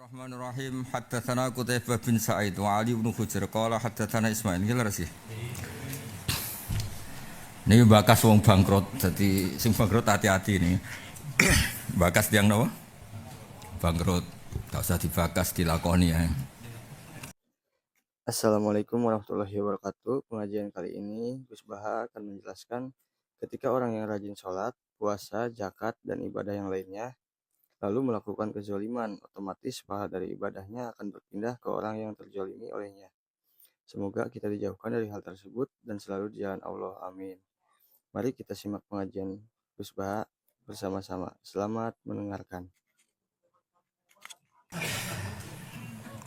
Bismillahirrahmanirrahim. Haddatsana Qutaibah bin Sa'id wa Ali bin Hujr qala haddatsana Ismail. Iki lho sih. Niki bakas wong bangkrut. Dadi sing bangkrut hati-hati nih. Bakas tiyang napa? Bangkrut. Enggak usah dibakas dilakoni ya. Assalamualaikum warahmatullahi wabarakatuh. Pengajian kali ini Gus Baha akan menjelaskan ketika orang yang rajin sholat, puasa, zakat, dan ibadah yang lainnya lalu melakukan kezaliman, otomatis pahala dari ibadahnya akan berpindah ke orang yang terzalimi olehnya. Semoga kita dijauhkan dari hal tersebut dan selalu di jalan Allah. Amin. Mari kita simak pengajian Gus Baha bersama-sama. Selamat mendengarkan.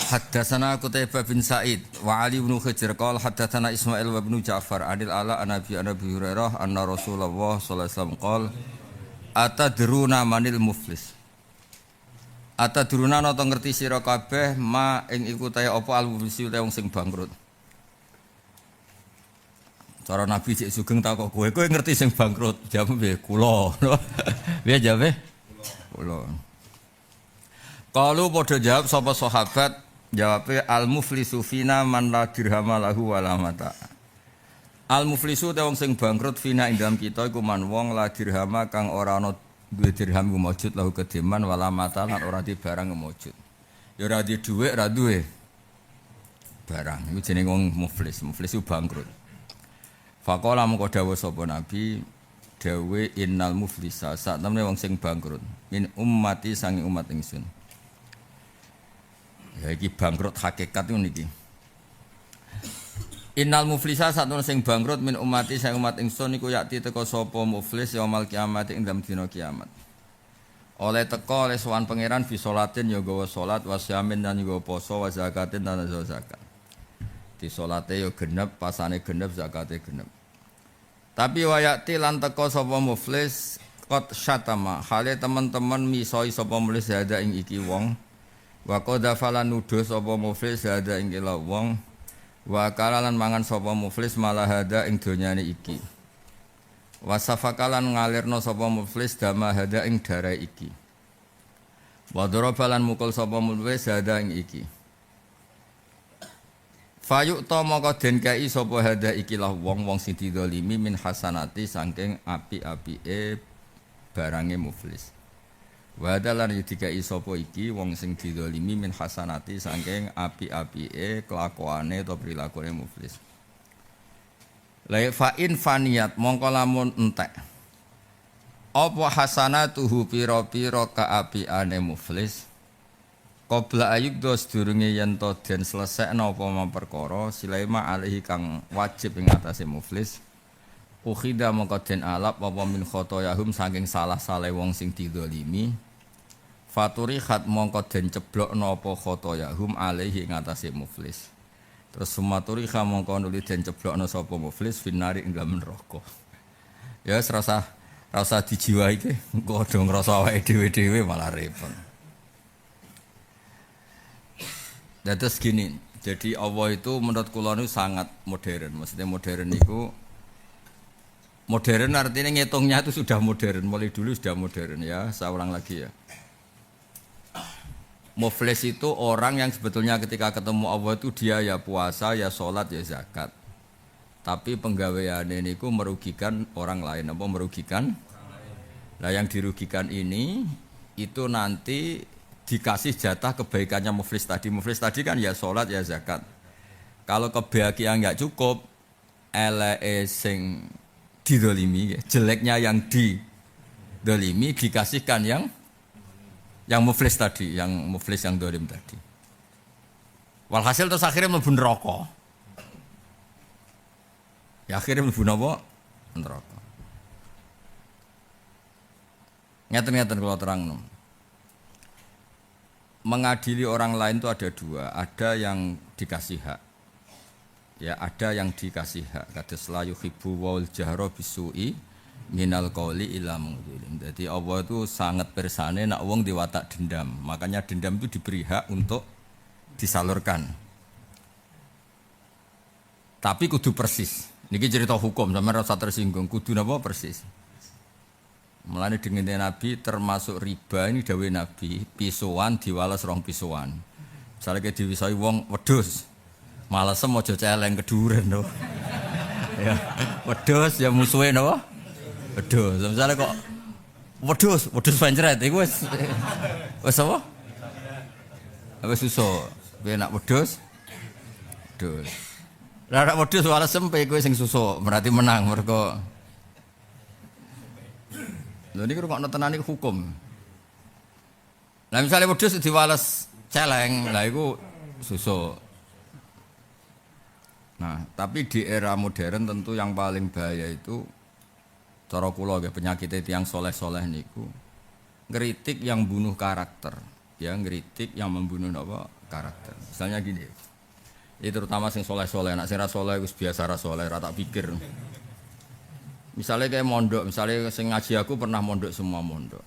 Haddatsana Qutaibah bin Sa'id wa Ali bin Hujr qala haddatsana Ismail wa ibnu Ja'far anil Ala an Abi Hurairah anna Rasulullah sallallahu alaihi wasallam qala atadruna manil muflis. Atadruna nata ngerti sira kabeh ma ing iku ta apa al-muflis ta wong sing bangkrut. Cara Nabi cek sugeng takok kowe ngerti sing bangkrut? Jawab piye? Kula. Piye jawabe? Kula. Kalau padha jawab sapa sahabat, jawabe al-muflisu fina man la dirham lahu wala mata. Al-muflisu te wong sing bangkrut fina ing dalam kita iku man wong la dirhama kang ora ana duwe dirham iku maujud lahu kedeman wala mata lan ora di barang maujud. Ya ora di dhuwit, ora duwe barang. Iku jenenge wong muflis. Muflis iku bangkrut. Faqala mengko dawuh sapa Nabi, dawe innal muflisa sak temene wong sing bangkrut min ummati sangi umat ingsun. Ya iki bangkrut hakikat niku niki. Innal muflisa satune sing bangkrut min ummati sang umat ingsun niku yakti teka sapa muflis yaumul kiamat ing dalem dina kiamat. Oleh teka oleh sowan pangeran fi salatin ya gawa salat wasyamin lan ya poso wa zakatin lan zakat. Di salate ya genep, pasane genep, zakate genep. Tapi wayati lan teka sapa muflis qad syatama hale teman-teman misoi sapa muflis ada ing iki wong. Wa qadzafalan nuduh sapa muflis hada ing ila wong wa kalalan mangan sapa muflis malah hada ing donyane iki wa safakalan ngalirno sapa muflis dama hada ing darah iki wa darabalan mukul sapa muflis hada ing iki fayuk ta maka den kai sapa hada iki lah wong sing didolimi min hasanati saking api-apike barange muflis. Wadalan dikai sapa iki wong sing didolimi min hasanati saking api-apike kelakuane atau prilakune muflis. La fa in faniyat mongko lamun entek. Apa hasanatuhu pira-pira kaapiane muflis? Qabla ayuk dos durunge yen to den slesekna apa perkara silaima alaihi kang wajib ing atase muflis. Ukhida mongko den alap apa min khotoyahum saking salah-salah wong sing didolimi. Faturi khat mongko den ceblokno apa khotoyahum alaihi ing atase muflis. Terus sumaturi kha mongko nuli den ceblokno sapa muflis finari ing dalem neraka. Ya rasa dijiwai iki engko do ngrasa awake dhewe-dhewe malah repot. Dados gini, jadi Allah itu menurut kula niku sangat modern. Maksudnya modern niku modern artinya ngitungnya itu sudah modern, mulai dulu sudah modern ya. Saya ulang lagi ya. Muflis itu orang yang sebetulnya ketika ketemu Allah itu dia ya puasa, ya sholat, ya zakat. Tapi penggaweane niku merugikan orang lain, apa merugikan? Nah yang dirugikan ini itu nanti dikasih jatah kebaikannya muflis tadi. Muflis tadi kan ya sholat, ya zakat. Kalau kebahagiaan nggak cukup, eleke sing didolimi, jeleknya yang didolimi dikasihkan yang muflis tadi, yang muflis yang dolim tadi. Walhasil terus akhirnya mlebu neraka. Ya akhirnya mlebu napa? Neraka. Ngeten-ngeten kula terangno. Mengadili orang lain itu ada dua, ada yang dikasih hak. Ya, ada yang dikasih hak. Kados la yuhibbu wal jahra bisu'i minal qauli illa mungdzilin. Jadi Allah itu sangat persane nak wong diwatak dendam. Makanya dendam itu diberi hak untuk disalurkan. Tapi kudu persis. Niki cerita hukum, sampeyan ora usah tersinggung. Kudu napa persis. Mulane dengene Nabi termasuk riba ini dawuh Nabi, pisuan diwales rong pisuan. Misale ke diwisoi wong wedhus. Malesem aja celeng keduren to. Ya, wedhus ya musuhe napa? Wedhus. Misale kok wedhus pancret iku wis apa? Wis susah. Kowe nak wedhus. Lah nek wedhus walesem kowe sing susuk, berarti menang mergo. Lha niku rungokno tenan iku hukum. Lah misale wedhus diwales celeng, lah iku susuk. Nah, tapi di era modern tentu yang paling bahaya itu cara kula nggih penyakit tiyang soleh-soleh niku ngritik yang bunuh karakter, ya ngritik yang membunuh apa karakter. Misalnya gini. Ini terutama sing soleh-soleh, nak sing ra soleh wis biasa ra soleh, ra tak pikir. Misalnya kayak mondok, misalnya sing ngaji aku pernah mondok semua mondok.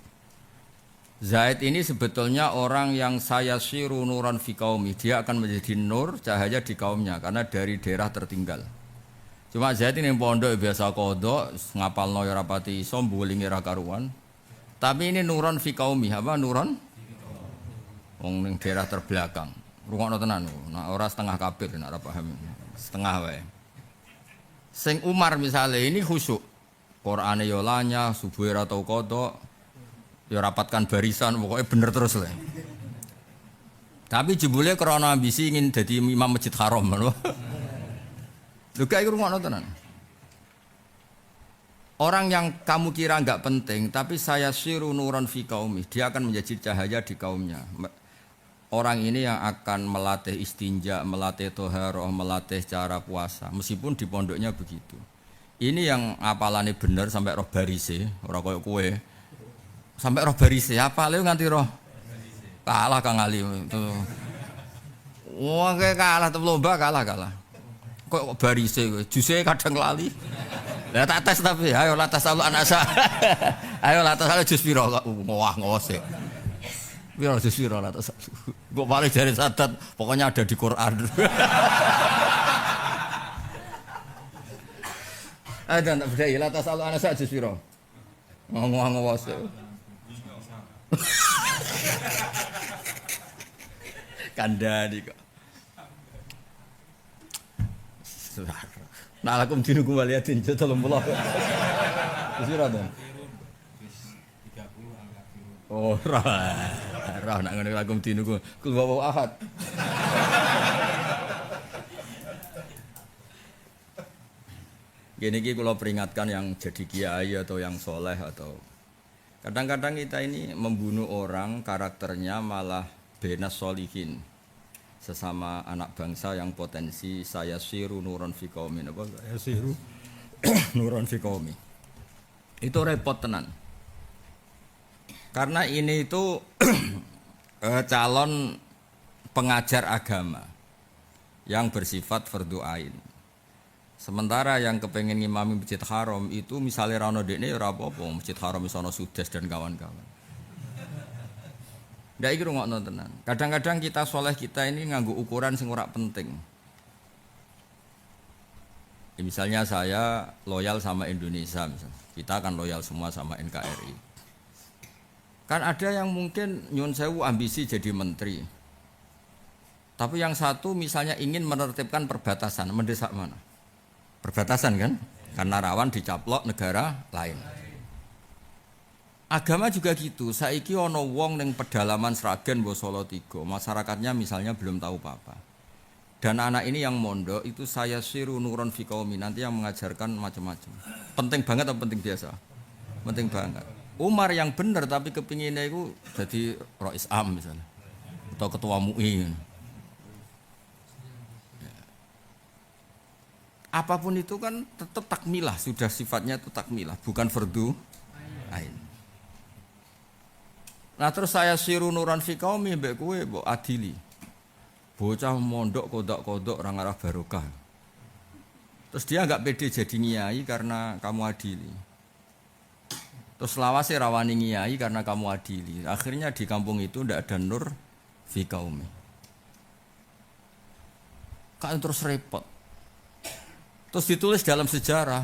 Zaid ini sebetulnya orang yang saya siru nuran fi qaumi, dia akan menjadi nur cahaya di kaumnya karena dari daerah tertinggal. Cuma Zaid ini pondok biasa kodok, ngapalno ya rapati iso mbulingi ra karuan. Tapi ini nuran fi qaumi, apa nuran? Wong ning daerah terbelakang. Rungokno tenan, nah ora setengah kafir nek ora paham. Setengah wae. Sing Umar misalnya ini khusyuk. Qur'ane yo lanyah, subuhe ra tau kodok. Ya rapatkan barisan, pokoknya bener terus lah. Tapi jebule karena ambisi ingin jadi imam masjid haram, lho. Lho gak iku ngono tenan. Orang yang kamu kira enggak penting, tapi saya siru nuran fi qaumi, dia akan menjadi cahaya di kaumnya. Orang ini yang akan melatih istinja, melatih toharoh, melatih cara puasa, meskipun di pondoknya begitu. Ini yang apalane bener sampai roh barise, ora koyo kowe. Sampai roh barise, apa lu nganti roh kalah Kang Ali itu. Wah kalah tuh lomba kalah. Kok barise kowe? Juse kadang lali. Lah tak tes tapi ayo lah tes anasa. Ayo lah tes jus piro kok wah ngose. Piro jus piro lah tes. Kok paling jare sadat pokoknya ada di Quran. Ada tak beda ya lah tes anasa jus piro. Ngose. Kandhani kok. Nah lakum dinukum waliyatin 30. Wis ora to? Oh, ora nak ngene lakum dinukum. Kul wa ahad. Gini iki kula peringatkan yang jadi kiai atau yang soleh atau kadang-kadang kita ini membunuh orang karakternya malah benas solihin sesama anak bangsa yang potensi saya siru nuron fi qaumi apa saya siru nuron fi qaumi itu repot tenan karena ini itu calon pengajar agama yang bersifat fardhu ain. Sementara yang kepengen ngimami Masjid Haram itu misalnya rano dekne ora apa-apa, Masjid Haram isono Sudes dan kawan-kawan. Ndak iki rungokno tenan. Kadang-kadang kita soleh kita ini nganggo ukuran sing ora penting. Ya, misalnya saya loyal sama Indonesia misalnya. Kita akan loyal semua sama NKRI. Kan ada yang mungkin nyun sewu ambisi jadi menteri. Tapi yang satu misalnya ingin menertibkan perbatasan, mendesak mana? Perbatasan kan, karena rawan dicaplok negara lain. Agama juga gitu. Saiki ono wong ning pedalaman Sragen Solo 3, masyarakatnya misalnya belum tahu apa-apa. Dan anak ini yang mondok itu saya siru nuron fi qaumi, nanti yang mengajarkan macam-macam. Penting banget atau penting biasa? Penting banget. Umar yang benar tapi kepinginnya itu jadi Rais Am misalnya atau ketua MUI. Apapun itu kan tetap takmilah, sudah sifatnya itu takmilah, bukan fardhu ain. Nah terus saya siru nuran fi qaumi mbek kowe mbok adili. Bocah mondok kodok-kodok orang arah barokah. Terus dia enggak pede jadi nyai karena kamu adili. Terus lawase rawani nyai karena kamu adili. Akhirnya di kampung itu ndak ada nur fi qaumi. Kan terus repot. Terus ditulis dalam sejarah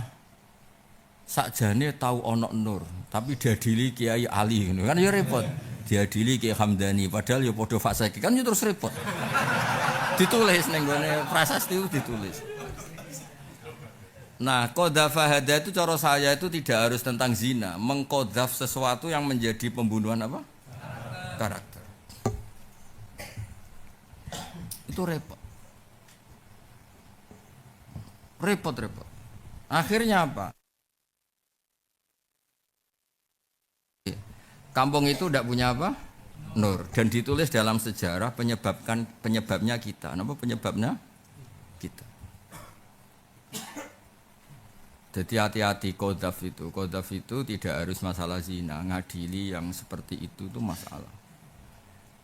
sakjane tahu ono nur, tapi diadili Kiai Ali ngono kan ya repot. Diadili Kiai Hamdani padahal ya padha fasik kan ya terus repot. Ditulis ning gone prasasti itu ditulis. Nah, qadzafa hada itu cara saya itu tidak harus tentang zina, mengqadzaf sesuatu yang menjadi pembunuhan apa? Karakter. Itu repot. Repot. Akhirnya apa? Kampung itu tidak punya apa? Nur. Dan ditulis dalam sejarah penyebabnya kita. Apa penyebabnya? Kita. Jadi hati-hati qadzaf itu. Qadzaf itu tidak harus masalah zina. Ngadili yang seperti itu masalah.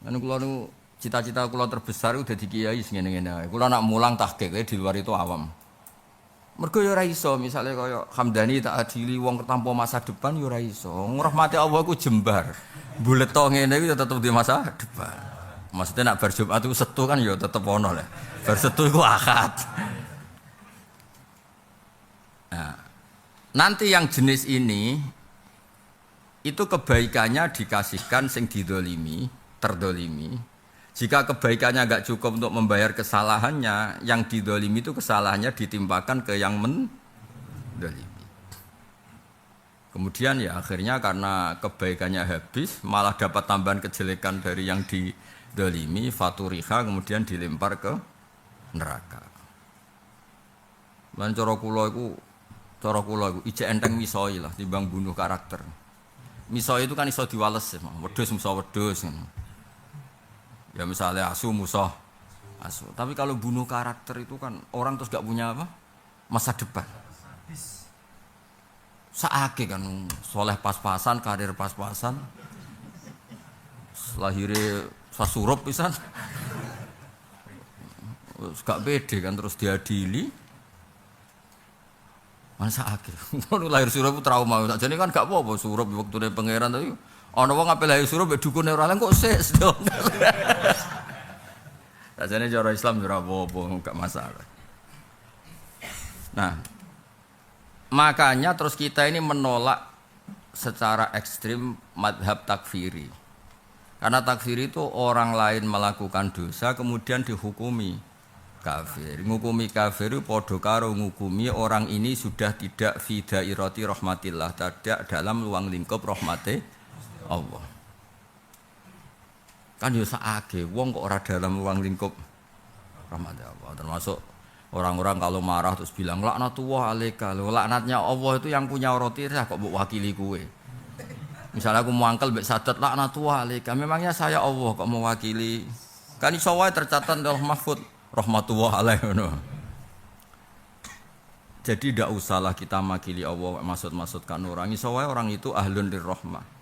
Karena kalau cita-cita kalau terbesar udah di kiai ngene-ngene. Kalau nak mulang tahqiq di luar itu awam. Mergo ya ora iso, misale kaya Hamdani tak adili wong tanpa masa depan ya ora iso. Ngrahmati Allah ku jembar. Bulet to ngene iki ya tetep di masa depan. Maksudnya nak bar Jumat itu setu kan ya tetep ono lah. Bar setu iku akad. Nah, nanti yang jenis ini itu kebaikannya dikasihkan sing didolimi, terdolimi. Jika kebaikannya agak cukup untuk membayar kesalahannya, yang didolimi itu kesalahannya ditimpakan ke yang mendolimi. Kemudian ya akhirnya karena kebaikannya habis, malah dapat tambahan kejelekan dari yang didolimi, faturiha kemudian dilempar ke neraka. Lan cara kula iku ijek enteng misoi lah timbang bunuh karakter. Misoi itu kan iso diwales, wedhus musuh wedhus. Ya misalnya asu musuh asu. Tapi kalau bunuh karakter itu kan orang terus gak punya apa? Masa depan. Saake kan soleh pas-pasan, karir pas-pasan. Lahirnya sasurup pisan. Gak pede kan terus diadili. Mana saake. Lahir surup trauma. Jadi kan gak apa-apa surup waktu dia pangeran tadi. Ana wong ape lahir suruh mbek dukune ora lan kok ses dong. Rasane cara Islam ora apa-apa, enggak masalah. Nah, makanya terus kita ini menolak secara ekstrim madhab takfiri. Karena takfiri itu orang lain melakukan dosa kemudian dihukumi kafir. Ngukumi kafir itu padha karo ngukumi orang ini sudah tidak fi dairati rahmatillah, tidak dalam ruang lingkup rahmate Allah. Kan yo sakake wong kok ora dalam ruang lingkup rahmat Allah. Termasuk orang-orang kalau marah terus bilang laknatullah alaika. Laknatnya Allah itu yang punya roti kok mbok wakili kowe. Misalnya aku muangkel mbek sadat laknatullah alaika. Memangnya saya Allah kok mewakili. Kan iso wae tercatat dalam mahfud rahmatullah alaihi ngono. Jadi tidak usahlah kita makili Allah maksud-maksudkan orang. Iso wae orang itu ahlun lirrahmah.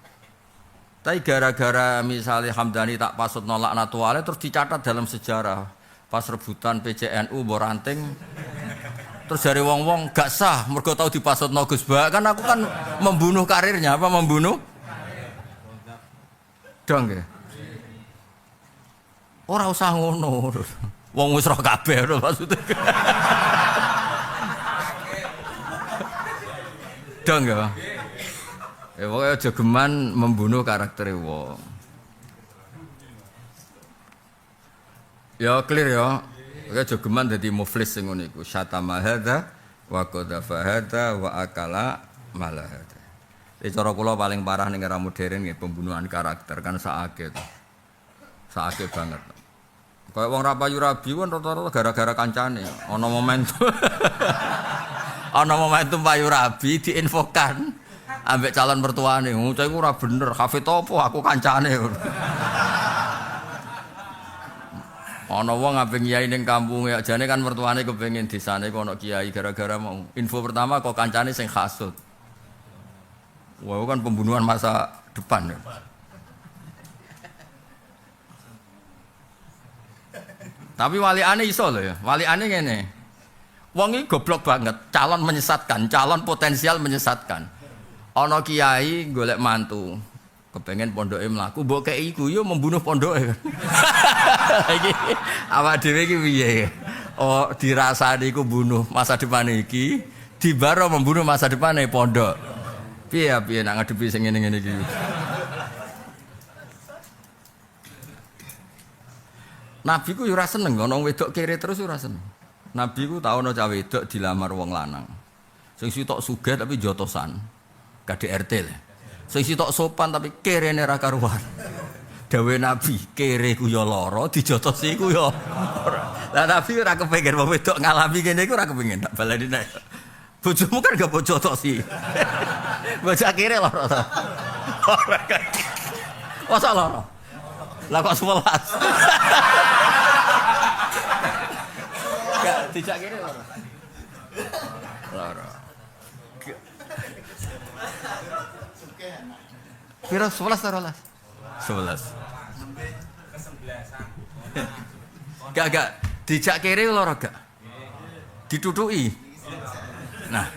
Tapi gara-gara misalnya Hamdani tak pasut nolak natuale terus dicatat dalam sejarah pas rebutan PCNU Boranting terus dari wong-wong gak sah mergo tau dipasut Gus Bah kan aku kan membunuh karirnya apa membunuh dong ya ora usah ngono wong wis roh kabeh maksudnya dong ya. Ya pokoknya jogeman membunuh karakter wong. Ya clear ya. Pokoknya jogeman dadi muflis sing ngono iku. Syatama hadza wa qadzafa hadza wa akala mala hadza. Cara kula paling parah ning era modern nggih pembunuhan karakter kan sakake to. Sakake banget. Kayak wong ra payu rabi kan rata-rata gara-gara kancane. Ana momentum. Ana momentum payu rabi diinfokan. Ambek calon mertuane, ngucap iku ora bener, hafid apa aku kancane. Ana wong ape kiai ning kampung ya jane kan mertuane kepengin desane kok ana kiai gara-gara mau. Info pertama kok kancane sing hasud. Wah, kan pembunuhan masa depan. Ya. Tapi waliane iso lho ya. Waliane ngene. Wong iki goblok banget, calon menyesatkan, calon potensial menyesatkan. Ana kiai golek mantu, kepengen pondoke mlaku, mbok kei iku yo membunuh pondoke. Iki awak dhewe iki piye? Oh, dirasani iku bunuh masa depan iki, Dibaro membunuh masa depannya pondok. Piye nak ngadepi sing ngene-ngene iki. Nabi ku yo ora seneng ana wedok kere terus ora seneng. Nabi ku tau ana cah wedok dilamar wong lanang. Sing sitok sugih tapi jotosan. KDRT le. Sing sitok sopan tapi kerene ra karuan. Dawe Nabi, kere ku ya lara, dijotosi ku ya ora. Lah Nabi ora kepengin wong wedok ngalami kene iku ora kepengin tak baleni nek. Bojomu kan gak bojo jotosi. Bojo kere lara ta. Ora kan. Masa lara. Lah kok 11. Gak dijak kere lara. Lara. Kira 11 ta 11. Gak dijak kere lara gak? Ditutuki. Nah,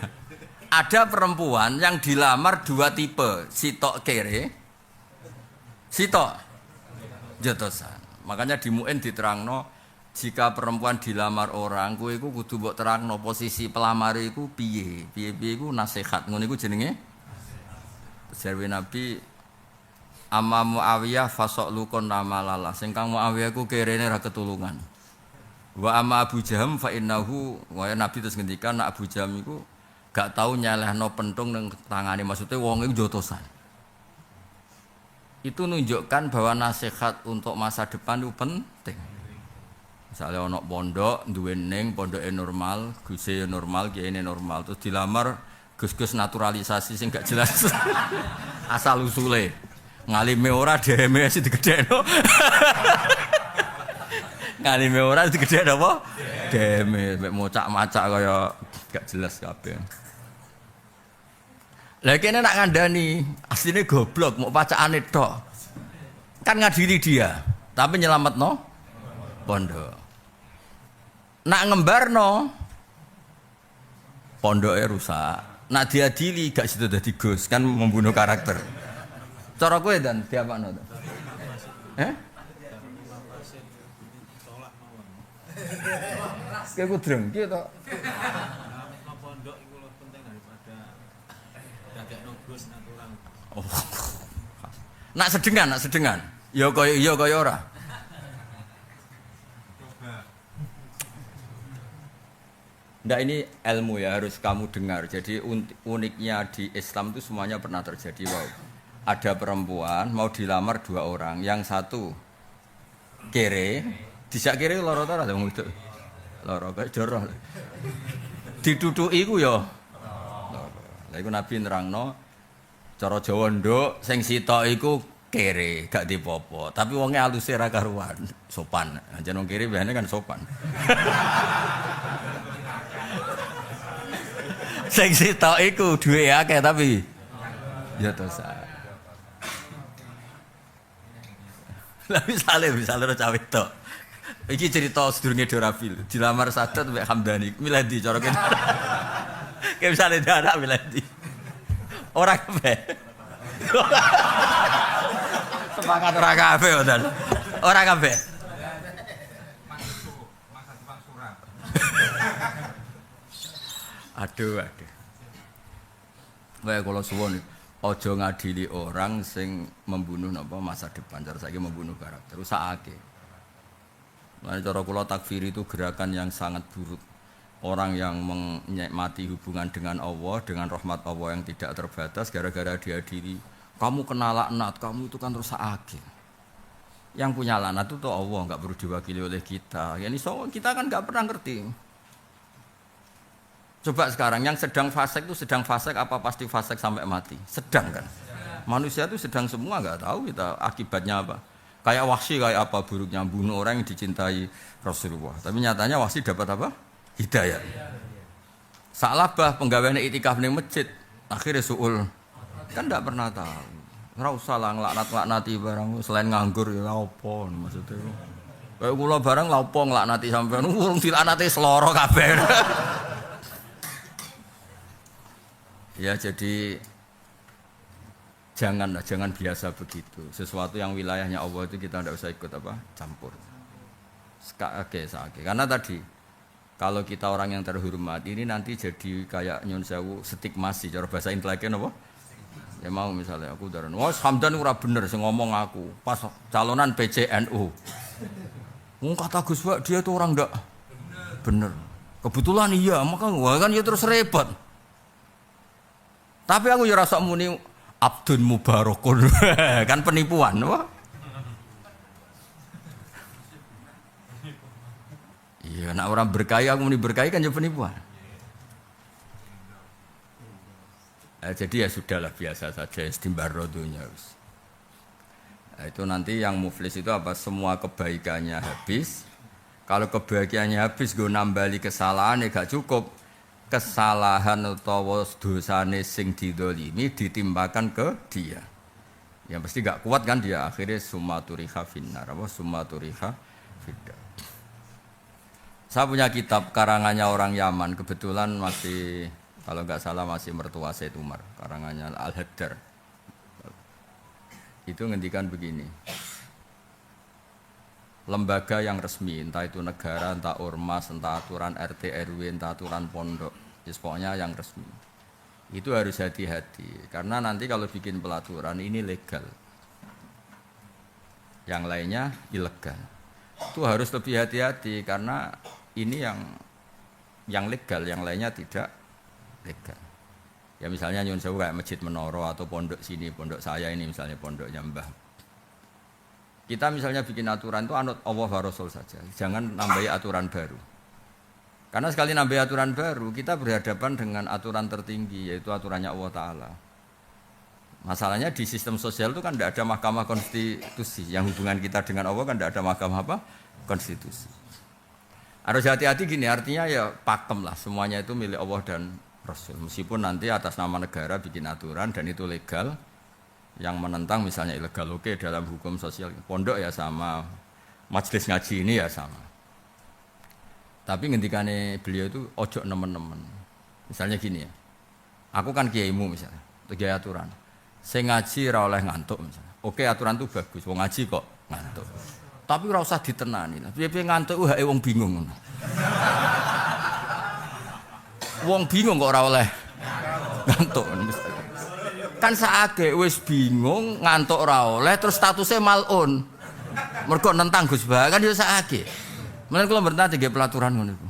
ada perempuan yang dilamar dua tipe, sitok kere, sitok jotosan. Makanya di Mu'in diterangno jika perempuan dilamar orang, kowe iku kudu mbok terangno posisi pelamar iku piye. Piye-piye iku nasihat. Ngono iku jenenge jarwe Nabi Amma Muawiyah fasoklukon nama lala. Sing kang Muawiyah ku kerene ra ketulungan. Wa amma Abu Jaham fa innahu wa Nabi terus ngendikan nak Abu Jaham iku gak tau nyelehno pentung ning tangane, maksudnya wong iku jotosan. Itu nunjukkan bahwa nasihat untuk masa depan itu penting. Misalnya ana pondok duwe ning pondoke normal, guse normal, kene normal, terus dilamar gus-gus naturalisasi sing gak jelas. Asal usule. Ngalime ora DM sing digedhekno. Ngalime ora digedhekno apa? DM mek mocak-macak kaya gak jelas kabeh. Lah kene nak ngandani, asline goblok, mau pacakane tok. Kan ngadili dia, tapi nyelametno pondok. Nak ngembarno pondoke rusak. Nak diadili gak sido dadi gus, kan membunuh karakter. Cara kowe dan diapakno to? Kowe ku drengki to? Pondok iku luwih penting daripada dadekno gus natural. Oh. Nak sedengan. Ya kaya ora. Ndak, ini ilmu ya, harus kamu dengar. Jadi uniknya di Islam itu semuanya pernah terjadi. Wow. Ada perempuan mau dilamar dua orang, yang satu kere, dijak kere lara ta ora wong itu. Lara kaya joroh. Ditutuki ku ya. Lah iku Nabi nerangno cara Jawa nduk sing sitok iku kere, gak dipopo, tapi wonge aluse ra karuan, sopan. Anjen wong kere biasane kan sopan. Sing sitok iku duwe akeh tapi ya dosa. Lah misale ora cawe tok. Iki cerita sedurunge Dorafil, dilamar Sadat mbek Hamdani. Milih ndi cara kene? Kayak misale anak milih ndi? Ora kabeh. Semangat ora kabeh oten. Ora kabeh. Aduh. Wae kula suwun aja ngadili orang sing membunuh napa masa depan. Cara saiki membunuh karakter, rusakake. Nah, cara kula takfir itu gerakan yang sangat buruk. Orang yang menikmati hubungan dengan Allah, dengan rahmat Allah yang tidak terbatas gara-gara diadili. Kamu kena laknat, kamu itu kan rusakake. Yang punya laknat itu tuh Allah, enggak perlu diwakili oleh kita. Yani kita kan enggak pernah ngerti. Coba sekarang yang sedang fasik itu sedang fasik apa pasti fasik sampai mati? Sedang kan? Manusia itu sedang semua, enggak tahu kita akibatnya apa. Kayak Wahsy kayak apa buruknya bunuh orang yang dicintai Rasulullah. Tapi nyatanya Wahsy dapat apa? Hidayah. Salabah penggaweane iktikaf ning masjid, akhirnya suul. Kan enggak pernah tahu. Ora usah lah nglaknat-laknati barang selain nganggur ya apa maksudnya. Kayak kula barang lha opo nglaknati sampean urung dilaknati seloro kabeh. Ya jadi jangan biasa begitu. Sesuatu yang wilayahnya Allah itu kita tidak usah ikut campur. Sakake. Karena tadi kalau kita orang yang terhormat ini nanti jadi kayak nyun sewu stigmasi cara bahasa inteleknya apa? Ya mau misalnya aku darah, wah Hamdan ora bener sing ngomong aku pas calonan PCNU. Kata Gus Bak dia tuh orang ndak bener. Kebetulan iya, maka wah kan ya terus repot. Tapi aku ya rasa muni Abdun Mubarakun kan penipuan, wah. Iya, nak orang berkaya aku muni berkaya kan ya penipuan. Jadi ya sudahlah biasa saja istimbar rodunya. Itu nanti yang muflis itu apa semua kebaikannya habis. Kalau kebahagiaannya habis gue nambali kesalahan ya gak cukup. Kesalahan utawa dosane sing didolimi ditimpakan ke dia. Ya pasti gak kuat kan dia akhirnya sumaturiha finnar apa sumaturiha fidda. Saya punya kitab karangannya orang Yaman kebetulan masih kalau nggak salah masih mertua Said Umar karangannya Al-Haddar. Itu ngendikan begini. Lembaga yang resmi, entah itu negara, entah ormas, entah aturan RT RW, entah aturan pondok, pokoknya yang resmi. Itu harus hati-hati karena nanti kalau bikin pelaturan ini legal. Yang lainnya ilegal. Itu harus lebih hati-hati karena ini yang legal, yang lainnya tidak legal. Ya misalnya nyun sewu kayak Masjid Menoro atau pondok sini, pondok saya ini misalnya pondoknya Mbah. Kita misalnya bikin aturan itu anut Allah wa Rasul saja. Jangan nambahi aturan baru. Karena sekali nambah aturan baru, kita berhadapan dengan aturan tertinggi yaitu aturannya Allah Ta'ala. Masalahnya di sistem sosial itu kan tidak ada mahkamah konstitusi. Yang hubungan kita dengan Allah kan tidak ada mahkamah apa? Konstitusi. Harus hati-hati gini, artinya ya pakem lah. Semuanya itu milik Allah dan Rasul. Meskipun nanti atas nama negara bikin aturan dan itu legal. Yang menentang misalnya ilegal oke dalam hukum sosial. Pondok ya sama, majelis ngaji ini ya sama. Tapi ngendikane beliau itu ojo nemen-nemen. Misalnya gini ya, aku kan kiaimu misalnya, itu kiai aturan. Saya ngaji ra oleh ngantuk misalnya. Oke aturan itu bagus, wong ngaji kok ngantuk. Tapi ora usah ditenani lah. Piye-piye ngantuk hake wong bingung. Wong bingung kok ora oleh ngantuk. Kan saake wis bingung ngantuk ora oleh terus statusnya malun. Mergo nentang Gus Bah kan yo saake. Mulane kula bertanya nggih pelaturan ngono iku.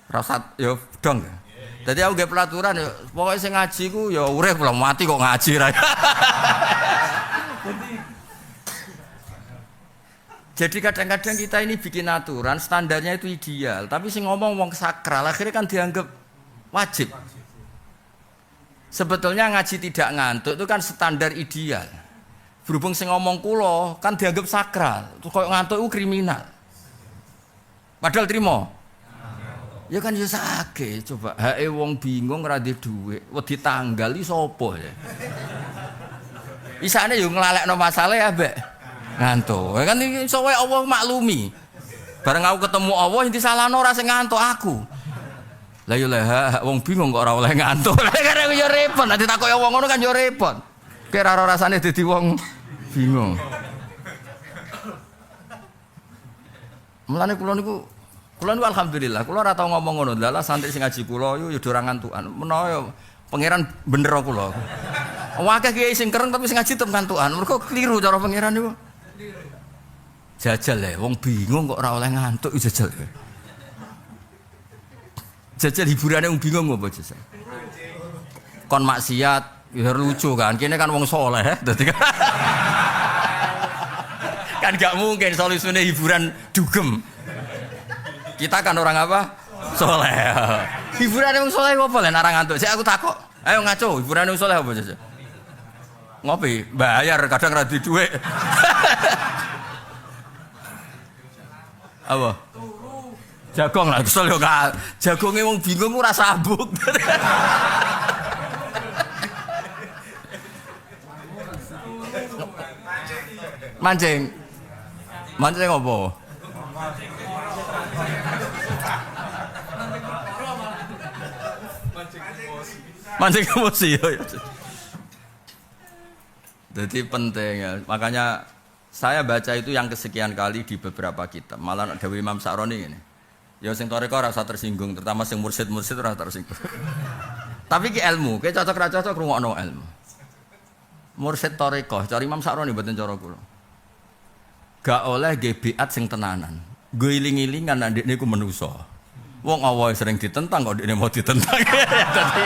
Rasat yo dong. Dadi aku nggih pelaturan yo pokoke sing ngaji ku yo urip belum mati kok ngaji ra. Jadi kadang-kadang kita ini bikin aturan standarnya itu ideal, tapi sing ngomong wong sakral akhirnya kan dianggap wajib. Sebetulnya ngaji tidak ngantuk itu kan standar ideal. Berhubung sing ngomong kulo kan dianggap sakral. Terus koyo ngantuk itu kriminal. Padahal trimo. Ya kan ya sake coba. Hae wong bingung ra ndek dhuwit, wedi tanggal iki sapa ya. Isane yo nglalekno masalah ya, Mbak. Ngantuk. Ya kan iso wae Allah maklumi. Bareng aku ketemu Allah inti salahno ora sing ngantuk aku. Lah yo lah wong bingung kok ora oleh ngantuk. Karena yo repot, nek ditakoki wong ngono kan yo repot. Kira ora rasane dadi wong bingung. Mulane kula niku alhamdulillah, kula ora tau ngomong ngono. Lah santri sing ngaji kula yo ora ngantukan. Menawa yo pangeran bener kula. Wakeh kiai sing kereng tapi sing ngaji tetep ngantukan. Mergo kliru cara pangeran niku. Jajal le wong bingung kok ora oleh ngantuk jajal. Jajal hiburannya wong bingung apa jajal? Kon maksiat, ya lucu kan? Kene kan wong soleh, dadi kan gak mungkin solusinya hiburan dugem. Kita kan orang apa? Soleh. Hiburannya wong soleh apa lah? Narang ngantuk. Saya aku takut. Ayo ngaco. Hiburannya wong soleh apa jajal? Ngopi, bayar kadang ra duwe dhuwit. Apa? Jagong lah, kesel yo gak. Jagonge wong bingung ora sabuk. Mancing. Mancing apa? Mancing emosi ya. Jadi penting ya. Makanya Saya baca itu yang kesekian kali di beberapa kitab. Malah ada Imam Sa'roni ini. Ya sing toriko rasa tersinggung, terutama sing mursid-mursid rasa tersinggung. Tapi ki ilmu, ki cocok ra cocok rungokno ilmu. Mursid toriko, cari Imam Sa'roni mboten cara kula. Gak oleh nggih biat sing tenanan. Nggo iling-ilingan nek ndekne ku menungso. Wong awake sering ditentang kok ndekne mau ditentang. Dadi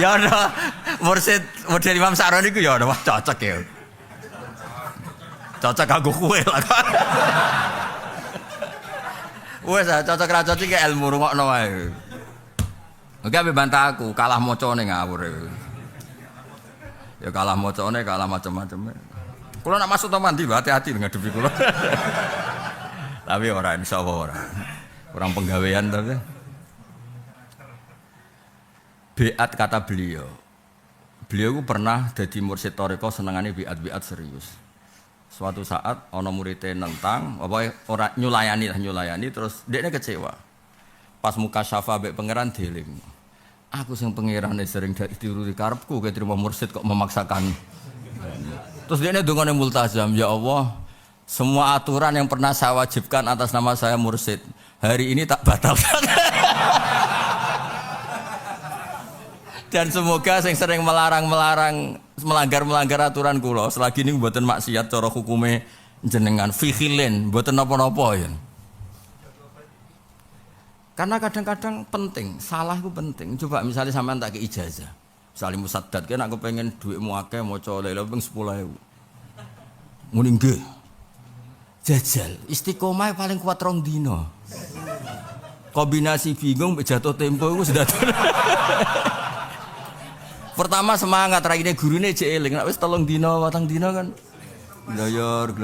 ya ana mursid model Imam Sa'roni ku ya ana cocok ya. Cocok kanggo kowe lah. Wes cocok ra cocok iki ilmu rungokno wae. Oke ape bantah aku kalah macane ngawur. Ya kalah macane kalah macam-macam. Kula nak masuk to mandi hati-hati ngadepi kula. Tapi ora insyaallah ora. Kurang penggawean tapi. Biat kata beliau. Beliau pernah jadi mursyid thariqah senengane biat-biat serius. Suatu saat ana muridé nentang, apa ora nyulayani terus dekne kecewa. Pas muka syafa mbek pangeran dieling. Aku sing pangerane sering ditiru karepku ke terima mursyid kok memaksakan. Terus dekne dongane multazam, ya Allah, semua aturan yang pernah saya wajibkan atas nama saya mursyid, hari ini tak batalkan. Dan semoga yang sering melanggar aturan kula selagi ini mboten maksiat cara hukume jenengan fikhilin mboten napa-napa ya. Karena kadang-kadang penting, salah itu penting. Coba misalnya sampean tak ke ijazah. Misalnya musaddad kan aku pengen duitmu akeh maca lha ping 10.000. Muni nggih. Jajal, istiqomah paling kuat 2 dina. Kombinasi bingung mbek jatuh tempo iku sudah. Pertama semangat ra ini gurune jek eling nek wis 3 dina 4 dina kan gloyor.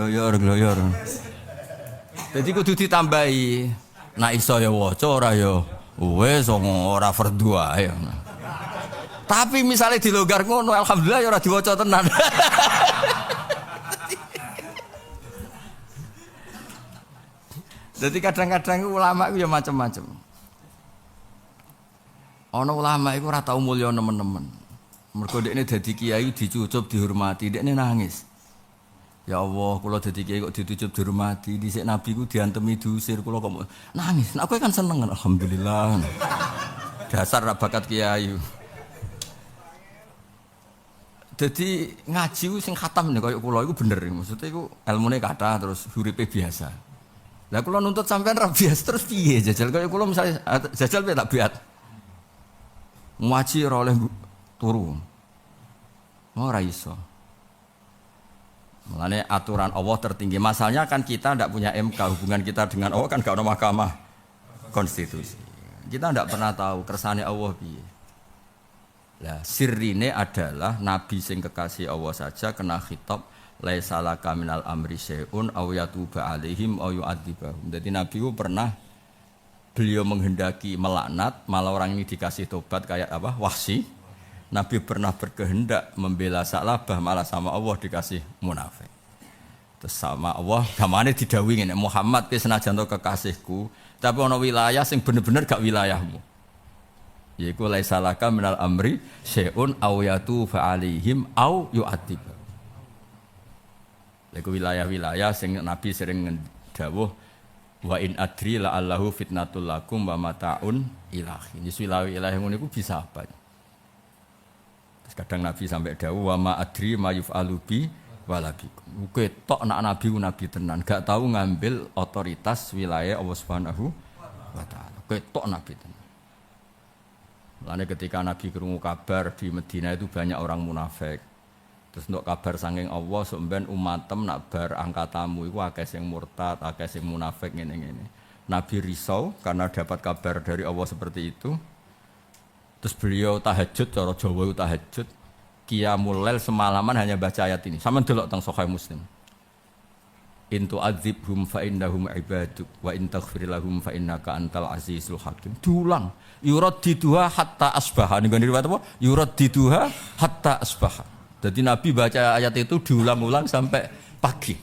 Dadi kudu ditambahi. Nek iso ya waca ora ya wis ora fardhu ae. Tapi misalnya dilonggar ngono alhamdulillah ya ora diwaca tenan. Jadi kadang-kadang ulama itu ya macam-macam. Ana ulama iku ora tau mulya nemen-nemen. Mergo dekne dadi kiai dicucup dihormati, dekne nangis. Ya Allah, kula dadi kiai kok dicucup dihormati, dhisik nabi ku diantemi diusir kula kok nangis. Nek kowe kan seneng alhamdulillah. Dasar ra bakat kiai. Dadi ngaji ku sing khatam nek kaya kula iku bener. Maksudnya iku ilmune kathah terus uripe biasa. Lah kula nuntut sampean ra biasa terus piye jajal kaya kula misale jajal piye tak biat. Ngaji ora oleh turu. Ora iso. Mulane aturan Allah tertinggi. Masalahnya kan kita tidak punya MK, hubungan kita dengan Allah kan gak ada mahkamah konstitusi. Kita tidak pernah tahu kersane Allah piye. Lah sirrine adalah nabi sing kekasih Allah saja kena khitab laisa laka minal amri syai'un aw yatuba alaihim aw yu'adzibahum. Jadi nabi itu pernah beliau menghendaki melaknat, malah orang ini dikasih tobat kayak apa? Wahsy. Nabi pernah berkehendak membela Sa'labah, malah sama Allah dikasih munafik. Terus sama Allah, gamane didhawuhi ngene, Muhammad ki senajan to kekasihku, tapi ana wilayah sing bener-bener gak wilayahmu. Yaiku laisa laka minal amri syai'un aw yatuba alaihim aw yu'adzib. Iku wilayah-wilayah sing Nabi sering dawuh wa in adri la allahu fitnatul lakum wa mataun ilahi. Ini wilayah ngono iku bisa apa? Kadang Nabi sampai dawuh wa ma adri ma yuf'alu bi wala bikum. Ketok nak nabi tenan, gak tahu ngambil otoritas wilayah Allah Subhanahu wa taala. Ketok nabi tenan. Mulane ketika Nabi krungu kabar di Madinah itu banyak orang munafik. Terus untuk kabar saking Allah sampean umatem nak bar angkatamu iku akeh sing murtad, akeh sing munafik ngene-ngene. Nabi risau karena dapat kabar dari Allah seperti itu. Terus beliau tahajud, cara Jawa itu tahajud, qiyamul lail semalaman hanya baca ayat ini. Sama delok teng Sahih Muslim. In tu'adzibhum fa innahum ibaduk wa in taghfir lahum fa innaka antal azizul hakim. Diulang. Yuraddiduha hatta asbaha. Niku riwayat apa? Yuraddiduha hatta asbaha. Jadi Nabi baca ayat itu diulang-ulang sampai pagi.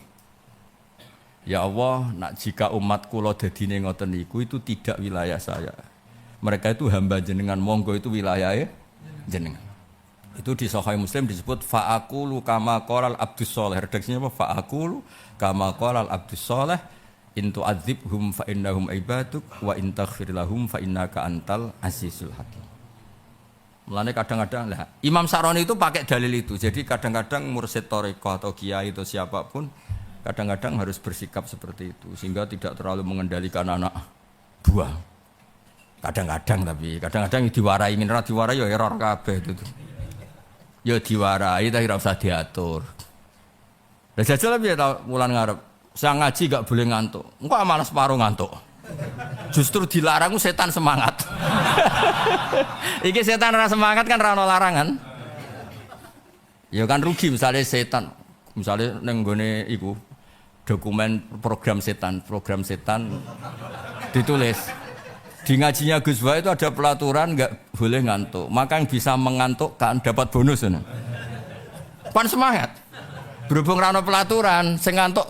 Ya Allah, nak jika umat kula dadine ngoten niku itu tidak wilayah saya. Mereka itu hamba jenengan, monggo itu wilayahnya jenengan. Itu di Sahih Muslim disebut fa'aqulu kama qalal abdus sholih. Redaksinya apa? Fa'aqulu kama qalal abdus sholih in tu'adzibhum fa innahum ibaduk wa in taghfir lahum fa innaka antal azizul hakim. Mulane kadang-kadang lah Imam Saroni itu pakai dalil itu. Jadi kadang-kadang mursyid thariqah atau kiai atau siapapun kadang-kadang harus bersikap seperti itu sehingga tidak terlalu mengendalikan anak buah. Kadang-kadang tapi kadang-kadang diwarai ingin ra diwarai ya error kabeh itu. Ya diwarai tapi ora usah diatur. Lah jajal piye ta wulan ngarep. Saya ngaji gak boleh ngantuk. Engko malah separuh ngantuk. Justru dilarang setan semangat. Iki setan ora semangat kan ora ono larangan. Ya kan rugi misalnya setan. Misalnya ning nggone iku dokumen program setan ditulis di ngajinya Gus Wah itu ada pelaturan nggak boleh ngantuk, maka yang bisa mengantuk kan dapat bonus kan semangat berhubung rano pelaturan sing ngantuk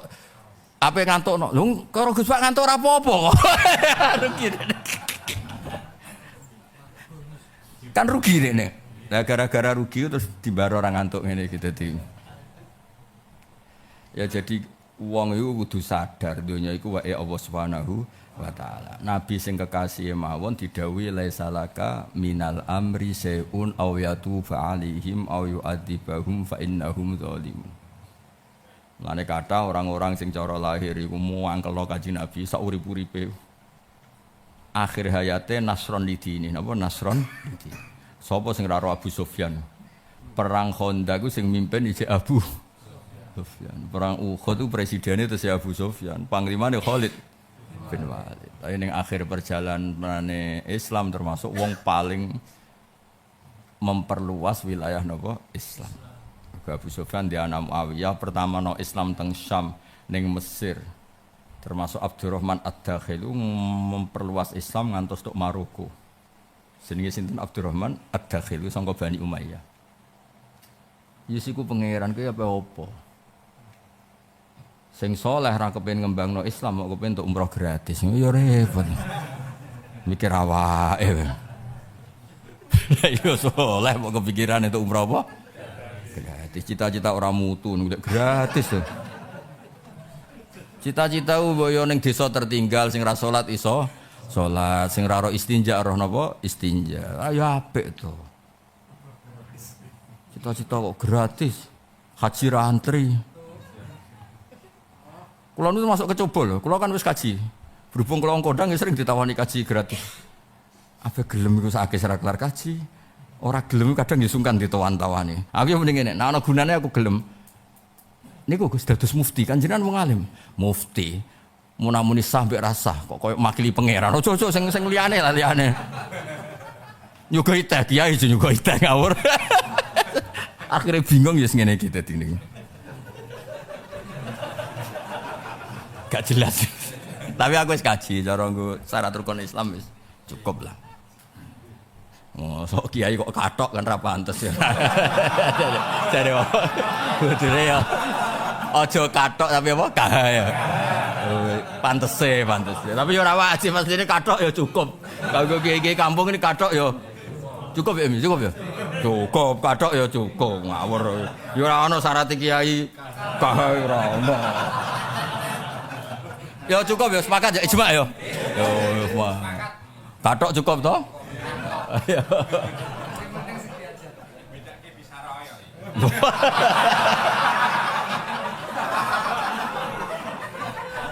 apa ngantuk no lu kalau Gus Wah ngantuk rapopo kan rugi deh nih nah, gara-gara rugi terus dibayar orang ngantuk ini gitu ya jadi wong iku kudu sadar donya iku wae Allah Subhanahu wa taala. Nabi sing kekasih mawon didhawuhi laisalaka minal amri sayun aw yatufa alaihim aw yu'adzibahum fa innahum dzalimun. Lane kata orang-orang sing cara lahir iku muangkel kanjeng Nabi saurip-uripe. Akhir hayate nasron lidini napa nasron lidini. Sapa sing ora Abu Sufyan? Perang Khandaq ku sing mimpin iki Abu Sufyan. Perang Uhud itu presidennya itu si Abu Sufyan, panglimanya Khalid bin Walid. Tapi ning akhir perjalanan Islam termasuk wong paling memperluas wilayah napa Islam. Abu Sufyan di anak Muawiyah pertama no Islam teng Syam ning Mesir. Termasuk Abdurrahman Ad-Dakhilu memperluas Islam ngantos tok Maroko. Jenenge sinten Abdurrahman Ad-Dakhilu saka Bani Umayyah. Yisiku pangeran kuwi apa-apa. Sing soleh ra kepen ngembangno Islam kok kepen untuk umroh gratis. Ya repot. Mikir awake. Ya soleh kok kepikiran itu umroh apa? Gratis. Cita-cita ora mutu gratis tuh. Cita-cita boyo ning desa tertinggal sing ra salat iso salat, sing ra ro istinja roh napa? Istinja. Ayo apik to. Cita-cita kok gratis. Haji ra antri. Kulo itu masuk ke coba lho, kulo kan wis kaji. Berhubung kulo Kodang ya sering ditawani kaji gratis. Apa gelem iku sakake ora kelar kaji. Ora gelem kadang ya sungkan ditawan-tawani. Aku yo mending ngene, nek ana gunane aku gelem. Niku Gus dados mufti kan jenengan wong alim. Mufti munamuni sah mbek rasah kok koyo makili pangeran. Ojo-ojo sing liyane lah liyane. Nyuga iteh kiai nyuga iteh ngawur. Akhirnya bingung ya ngene iki dadi. Gak jelas. Tapi aku wis kaji cara nggo syarat rukun Islam wis cukup lah. Oh, sok kiai kok kathok kan ra pantes ya. Jare kudune ya. Aja kathok tapi apa? Kahaya. Pantese. Tapi ya ora wajib mestine kathok ya cukup. Kanggo kiai-kiai kampung ini kathok ya cukup ya, cukup ya. Cukup kathok ya cukup ngawur. Ya ora ana syarat kiai kahaya ora ono. Ya cukup ya sepakat ya ijma ya. Yo wah. Kathok cukup toh? Ayo.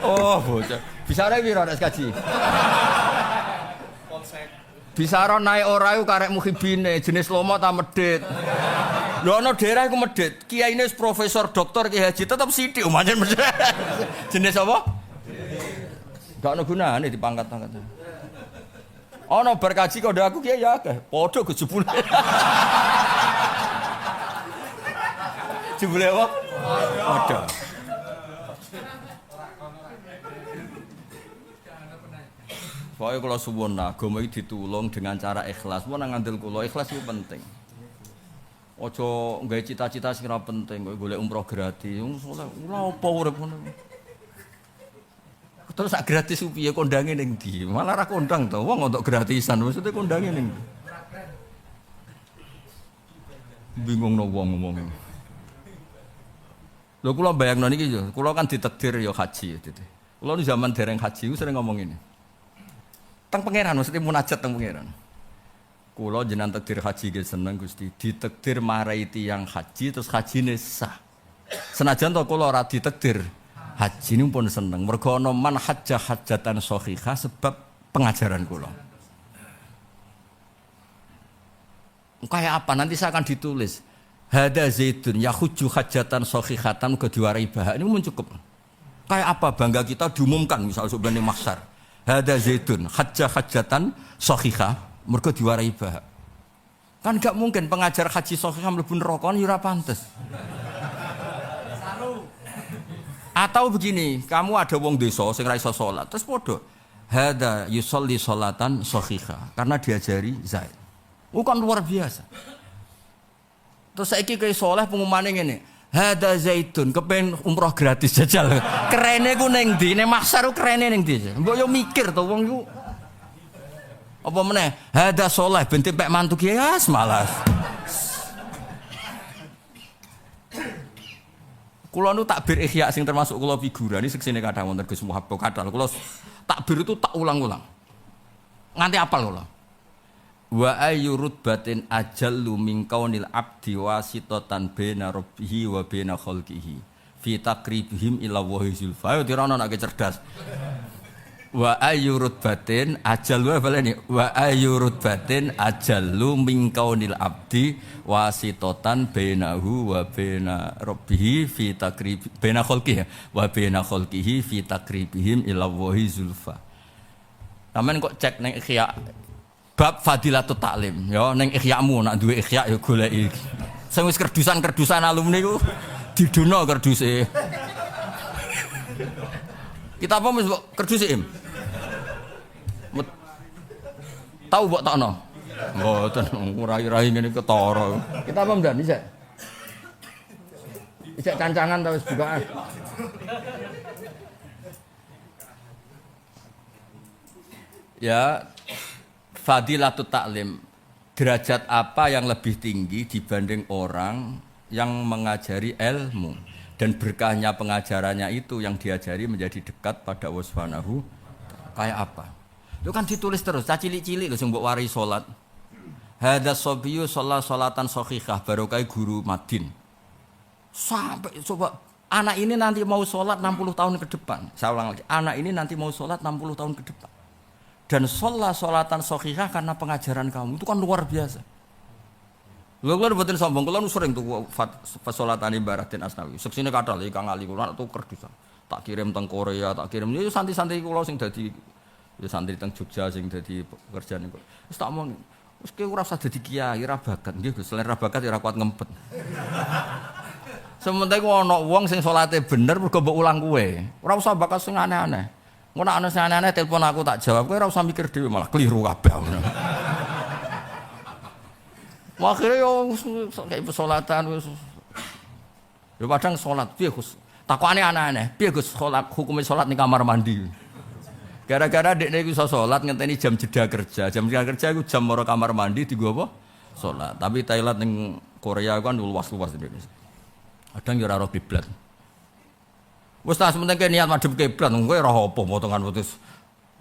Oh, bocah. Bisara piro nek kaji? Bisara naik ora iku karek muhibine jenis lomo ta medhit. Lho ana daerah iku medhit. Kiyaine profesor doktor Ki Haji tetep sithik pancen medhit. Jenis apa? Gak ana gunane dipangkat-angkat. Ana bar kaji kok aku kiai ya akeh. Padha go jebule. Jebule apa? Padha. Pokoke kula suwun agama iki ditulung dengan cara ikhlas. Mun nang ngandel kula ikhlas itu penting. Aja nggawe cita-cita sing ora penting kok golek umroh gratis. Ora apa urip ngono. Terus sak gratis piye kondange ning ndi? Malah ra kondang to, wong untuk gratisan maksudnya kondange ning ndi? Bingung no wong ngomong. Lho kula bayangno niki yo, kula kan ditakdir yo haji gitu. Kula nu zaman dereng haji sering ngomong ini. Teng pangeran mesti munajat teng pangeran. Kula jenengan takdir haji nggih seneng Gusti, ditakdir marai tiyang haji terus hajine sah. Senajan to kula ora ditakdir haji ini pun seneng. Mergo ana man hajjah hajjatan shahihah sebab pengajaran kula. Kayak apa? Nanti saya akan ditulis. Hada zaitun yahujju hajjatan shahihatan ke diwarai bahak. Ini pun cukup. Kayak apa bangga kita diumumkan misal sebenarnya mahsyar. Hada zaitun hajjah hajjatan shahihah mergo diwarai bahak. Kan enggak mungkin pengajar haji shahihah mlebu neraka kan ora pantes. Atau begini, kamu ada wong desa sing ra iso salat, terus padha hada yusolli sholatan shahihah karena diajari Zaid. Kan luar biasa. Terus saiki kaya soleh pengumumane ngene. Hada zaitun kepen umroh gratis jajal. Kerene ku ning ndi? Ning mahsyar ku kerene ning ndi? Mbok yo mikir to wong iku. Apa meneh? Hada soleh ben tempek mantu ki ya malas. Kula nu takbir ihya sing termasuk kula figurane seksine kadang wonten Gus Muhabbo kadal. Kula takbir itu tak ulang-ulang. Nganti apal kula. Wa ayyurud batin ajallu min kaunil abdi wasitatan baina rabbihi wa baina khalqihi fi taqribihim ila wahi zulfa. Ayo dirono nek cerdas. Wa ayyurud batin ajal wa baleni wa ayyurud batin ajallu min kaunil abdi wasitatan bainahu wa baina rabbihi fi taqrib baina khalqihi wa baina khalqihi fi taqribihim ila wahi zulfa. Sampeyan kok cek ning Ihya bab Fadilatut Ta'lim ya ning Ihyamu nak duwe Ihya ya goleki. Sing wis kerdusan-kerdusan alumni ku didono kerduse. Kita apa wis kerduse Im? Tahu mbok takno? Mboten ngurai-rai ngene ketara. Kita apa ndak bisa? Bisa cancangan ta wis bukaan. Ya Fadilatut Ta'lim, derajat apa yang lebih tinggi dibanding orang yang mengajari ilmu dan berkahnya pengajarannya itu yang diajari menjadi dekat pada Allah Subhanahu. Kayak apa? Itu kan ditulis terus, cilik-cilik lho sing mbok wari salat. Hadza sabiyyu shalla sholatan shahihah barokah guru Madin. Sampai coba anak ini nanti mau salat 60 tahun ke depan. Saya ulang lagi, anak ini nanti mau salat 60 tahun ke depan. Dan sholatan shahihah karena pengajaran kamu itu kan luar biasa. Lha kula mboten sombong, kula sering tuh sholatane Baratin Asnawi. Seksine kathah lho Kang Ali kula tuh kerdusan. Tak kirim teng Korea, tak kirim ya santai-santai kula sing dadi ya santri teng Jogja sing dadi pekerjaan niku. Wis tak omong, wis kowe ora usah dadi kiai, ora bakat nggih Gus. Selain ora bakat ya ora kuat ngempet. Sementara ku ana wong sing salate bener mergo mbok ulang kowe. Ora usah bakat sing aneh-aneh. Ngono ana sing aneh-aneh telepon aku tak jawab, kowe ora usah mikir dhewe malah keliru kabeh. Akhire yo kayak pesolatan wis. Yo padang salat piye Gus? Takokane aneh-aneh. Piye Gus salat hukume salat ning kamar mandi? Gara-gara dekne iku iso salat ngenteni jam jeda kerja. Jam jeda kerja iku jam moro kamar mandi dienggo apa? Salat. Tapi Thailand ning Korea kan luas-luas Indonesia. Kadang yo ora ro kiblat. Wes tas meneng niat madhep kiblat kowe ora apa potongan putus.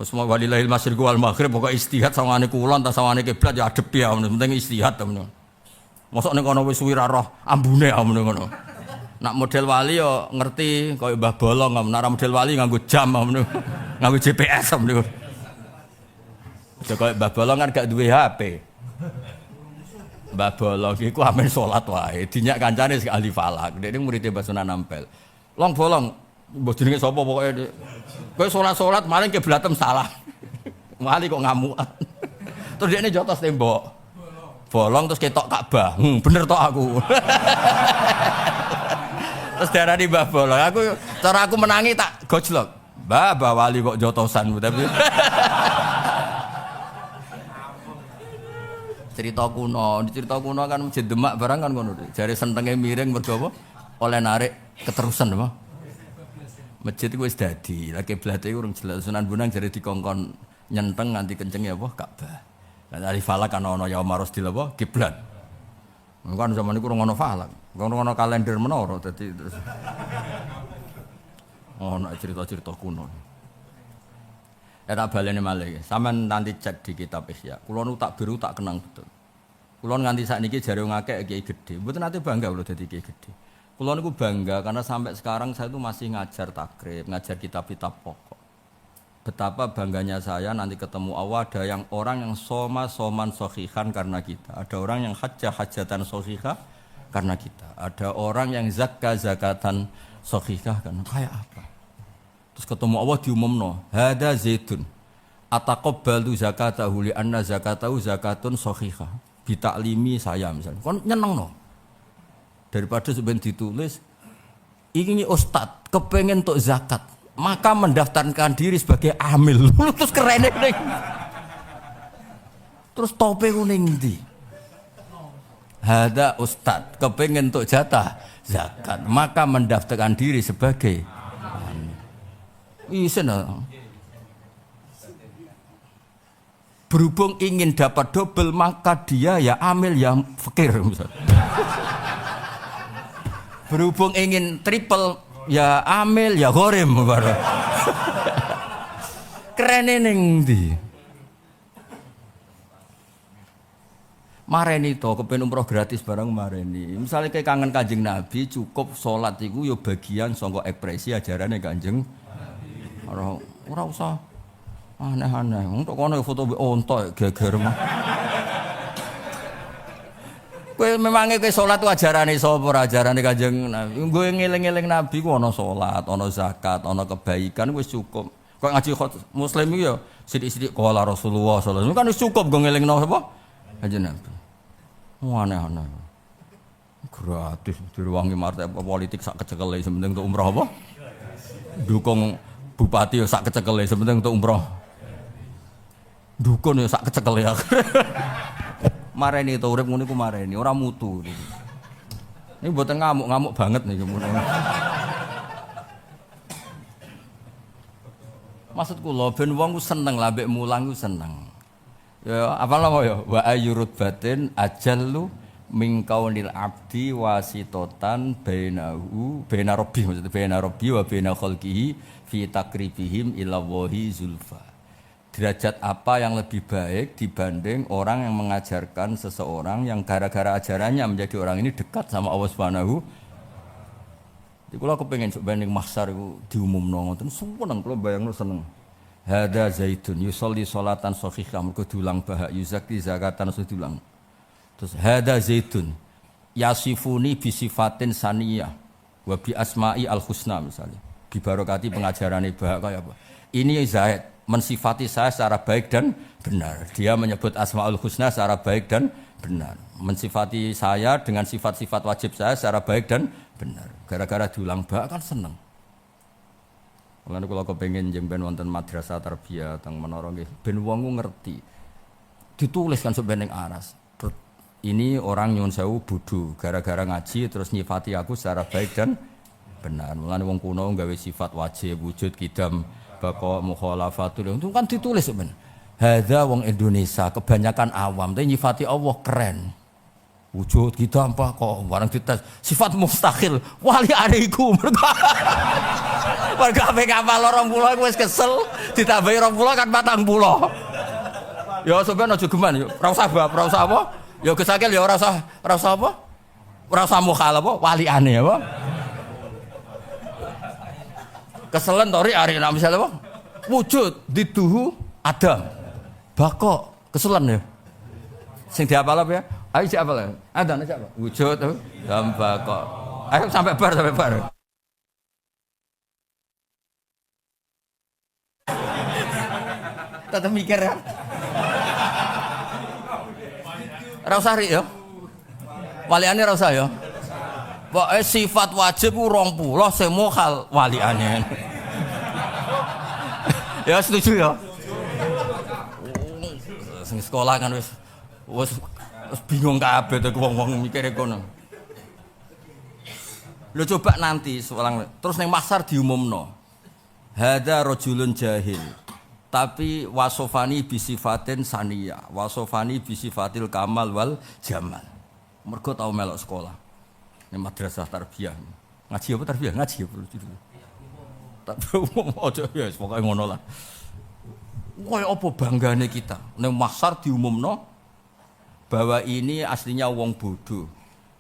Wes walillahil masyriq wal maghrib pokoke istihad sawangane kulon ta sawangane kiblat ya adep ya penting istihad ta ngono. Mosok ning kono wis suwi ra roh ambune ngono. Nak model wali yo ngerti koyo Mbah Bolong nek model wali nganggo jam ngono. Nganggo GPS ngono. Koyo Mbah Bolong kan gak duwe HP. Mbah Bolong iku amen salat wae dinyak kancane sing ahli falak. Dekne muridé Mbah Sunan Ampel. Long bolong mbok jenenge sapa pokoke kowe salat-salat maling kiblatem salah. Wali kok ngamukan. Terus dekne jotos tembok. Bolong terus ketok Ka'bah. Bener tok aku. Terus darani Mbah Bolong. Aku cara aku menangi tak gojlok. Mbah wali kok jotosan tapi cerita kuno kan masjid Demak barang kan ngono. Jare sentenge miring mergo apa? Oleh narik keterusan apa? Masjid iku wis dadi, lha kiblate iku urung jelas. Sunan Bonang jare dikongkon nyenteng nganti kenceng ya apa? Ka'bah. Lah dari falak kan ana ya maros di apa? Kiblat. Kan zaman iku ora ono falak. Ora ono kalender menara dadi terus. Ono cerita-cerita kuno. Ya tak baleni malih. Sampeyan nanti cek di kitab Ihya. Kula nu tak biru tak kenang betul. Kula nganti sakniki jare ngakeh kiai gedhe. Mboten nate bangga kula dadi kiai gedhe. Kula niku bangga karena sampai sekarang saya itu masih ngajar takrib, ngajar kitab-kitab pokok. Betapa bangganya saya nanti ketemu Allah ada yang orang yang soman sohihan karena kita. Ada orang yang hajatan sohihah karena kita. Ada orang yang zakatan sohihah karena kayak apa. Terus ketemu Allah diumumno, hada zaitun ataqabbalu zakatahu li anna zakatahu zakatun sohihah. Bitaklimi saya misalnya. Kon nyeneng no. Daripada sebenarnya ditulis ini ustad kepengen untuk zakat. Maka mendaftarkan diri sebagai amil. Terus keren nih. Terus tope kuning di. Ada ustad kepengen untuk jatah zakat. Maka mendaftarkan diri sebagai amil. Isen. Berhubung ingin dapat double maka dia ya amil ya fakir. Berhubung ingin triple ya amil ya gharim bareng. Kerene ning ndi? Mareni to kepen umroh gratis bareng mareni. Misale kayak kangen Kanjeng Nabi cukup salat iku ya bagian saka ekspresi ajarane Kanjeng Nabi. Ora usah aneh-aneh. Untuk kono foto ontok geger mah. Kowe memange kowe salat ku ajarane sapa ora ajarane Kanjeng Nabi. Kowe ngeling-eling Nabi ku ana salat, ana zakat, ana kebaikan wis cukup. Kok ngaji muslim iki ya sithik-sithik qala Rasulullah sallallahu alaihi wasallam kan wis cukup go ngelingno sapa? Kanjeng Nabi. Aneh-aneh. Gratis diruwangi martabat politik sak kecekele sementing untuk umroh apa? Dukung bupati ya sak kecekele sementing untuk umroh. Dukun ya sak kecekele. Mareni itu urip ngono iku mareni, ora mutu. Ini mboten ngamuk-ngamuk banget niki. Maksud kula ben wong ku seneng lah mbek mulang ku seneng. Ya apalah ya wa ayyurut batin ajallu min kaunil abdi wasitotan bainahu baina rabbi maksudnya baina rabbi wa baina khalqihi fi takribihim ila wahi zulfa. Derajat apa yang lebih baik dibanding orang yang mengajarkan seseorang yang gara-gara ajarannya menjadi orang ini dekat sama Allah Subhanahu. Jadi kalau aku pengen banding mahsyar itu diumumno ngoten seneng kalau bayangno seneng. Hada zaitun yusolli sholatan shahihah mergo diulang bahak yuzaki zakatan diulang. Terus hada zaitun yasifuni bi sifatin saniyah wa bi asma'i al husna misalnya. Bi barokati pengajarane bahak kaya apa? Ini Zaid mensifati saya secara baik dan benar. Dia menyebut Asmaul Husna secara baik dan benar. Mensifati saya dengan sifat-sifat wajib saya secara baik dan benar. Gara-gara diulang bak kan seneng. Mulane kula kepengin jemben wonten madrasah tarbiyah teng menara nggih ben wong ngerti. Ditulis kan sebeneng aras. Ini orang nyuwun sewu bodho gara-gara ngaji terus nyifati aku secara baik dan benar. Mulane wong kuno gawe sifat wajib wujud kidam bako mukhalafatul itu kan ditulis men. Hadza wong Indonesia kebanyakan awam tapi nyifati Allah keren. Wujud kita apa kok barang dites sifat mustahil wali ariku. Warga ape kapal 20 wis kesel ditambahi 20 kan 40. Ya sampean aja geman yo. Ora usah bab, ora usah apa? Ya gesakil ya ora usah apa? Ora usah mukhalafah waliane apa? Keselen tori ari nek misale apa? Wujud diduhu Adam. Bakok keselen ya. Sing dihafal apa ya? Ayo siapa lah? Ada nek siapa? Wujud dan bakok. Ayo sampai bar. Tetep mikir ya. Ora usah ri ya. Waliane ora usah ya. Pokoke sifat wajib ku 20 sing mukhal waliane. Ya setuju ya. Sing sekolah kan wis bingung kabeh to wong-wong mikire kono. Lho coba nanti seorang terus ning mahsyar diumumno. Hadza rajulun jahil. Tapi wasofani bisifatin saniyah, wasofani bisifatil kamal wal jamal. Mergo tau melok sekolah. Ning madrasah tarbiyah. Ngaji apa tarbiyah? Ngaji ya perlu judul. Tapi umum aja ya pokoke ngono lah. Kaya apa banggane kita ning mahsyar diumumno bahwa ini aslinya wong bodoh.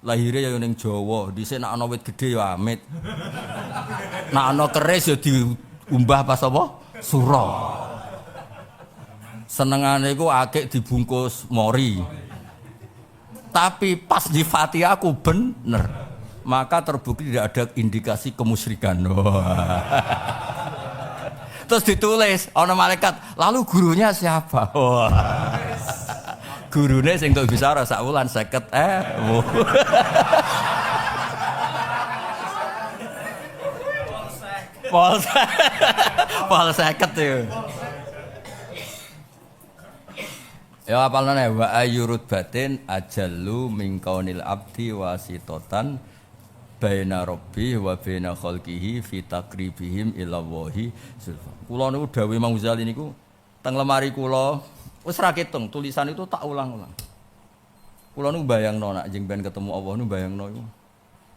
Lahirnya ya ning Jawa, dhisik nek ana wit gedhe ya amit. Nek ana keris ya diumbah pas apa? Sura. Senengane iku akik dibungkus mori. Tapi pas di Fatihah aku bener. Maka terbukti tidak ada indikasi kemusyrikan. Terus ditulis ana malaikat, lalu gurunya siapa? Gurune sing tok bisa ora sak wulan 50.000. Pol 50 yo. Ya apalane wa ayyurut batin ajallu min kaunil abdi wasitotan baina rabbi wa baina khalqihi fi taqribihim ila wahi sulfa. Kula niku dawuh Imam Ghazali niku teng lemari kula wis ra ketung tulisan itu tak ulang-ulang. Kula niku bayangno nek jeng ben ketemu Allah niku bayangno iku.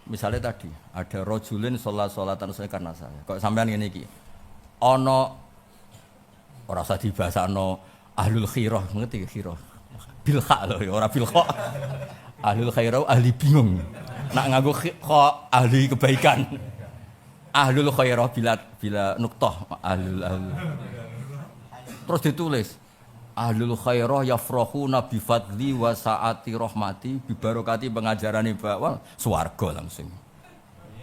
Misalnya tadi ada rajulin salatan saya karena saya. Kok sampean ngene iki. Ana ora usah dibasakno ahlul khairah, ngerti khairah. Bil kha lho ora bil kha. Ahlul khairah ahli bingung. Nak nganggo kha ahli kebaikan. Ahlul khairah bila nuktah ahlul. Terus ditulis ahlul khairah yafrahuna bi fadli wa saati rahmati bi barokati pengajarane bawal swarga langsung.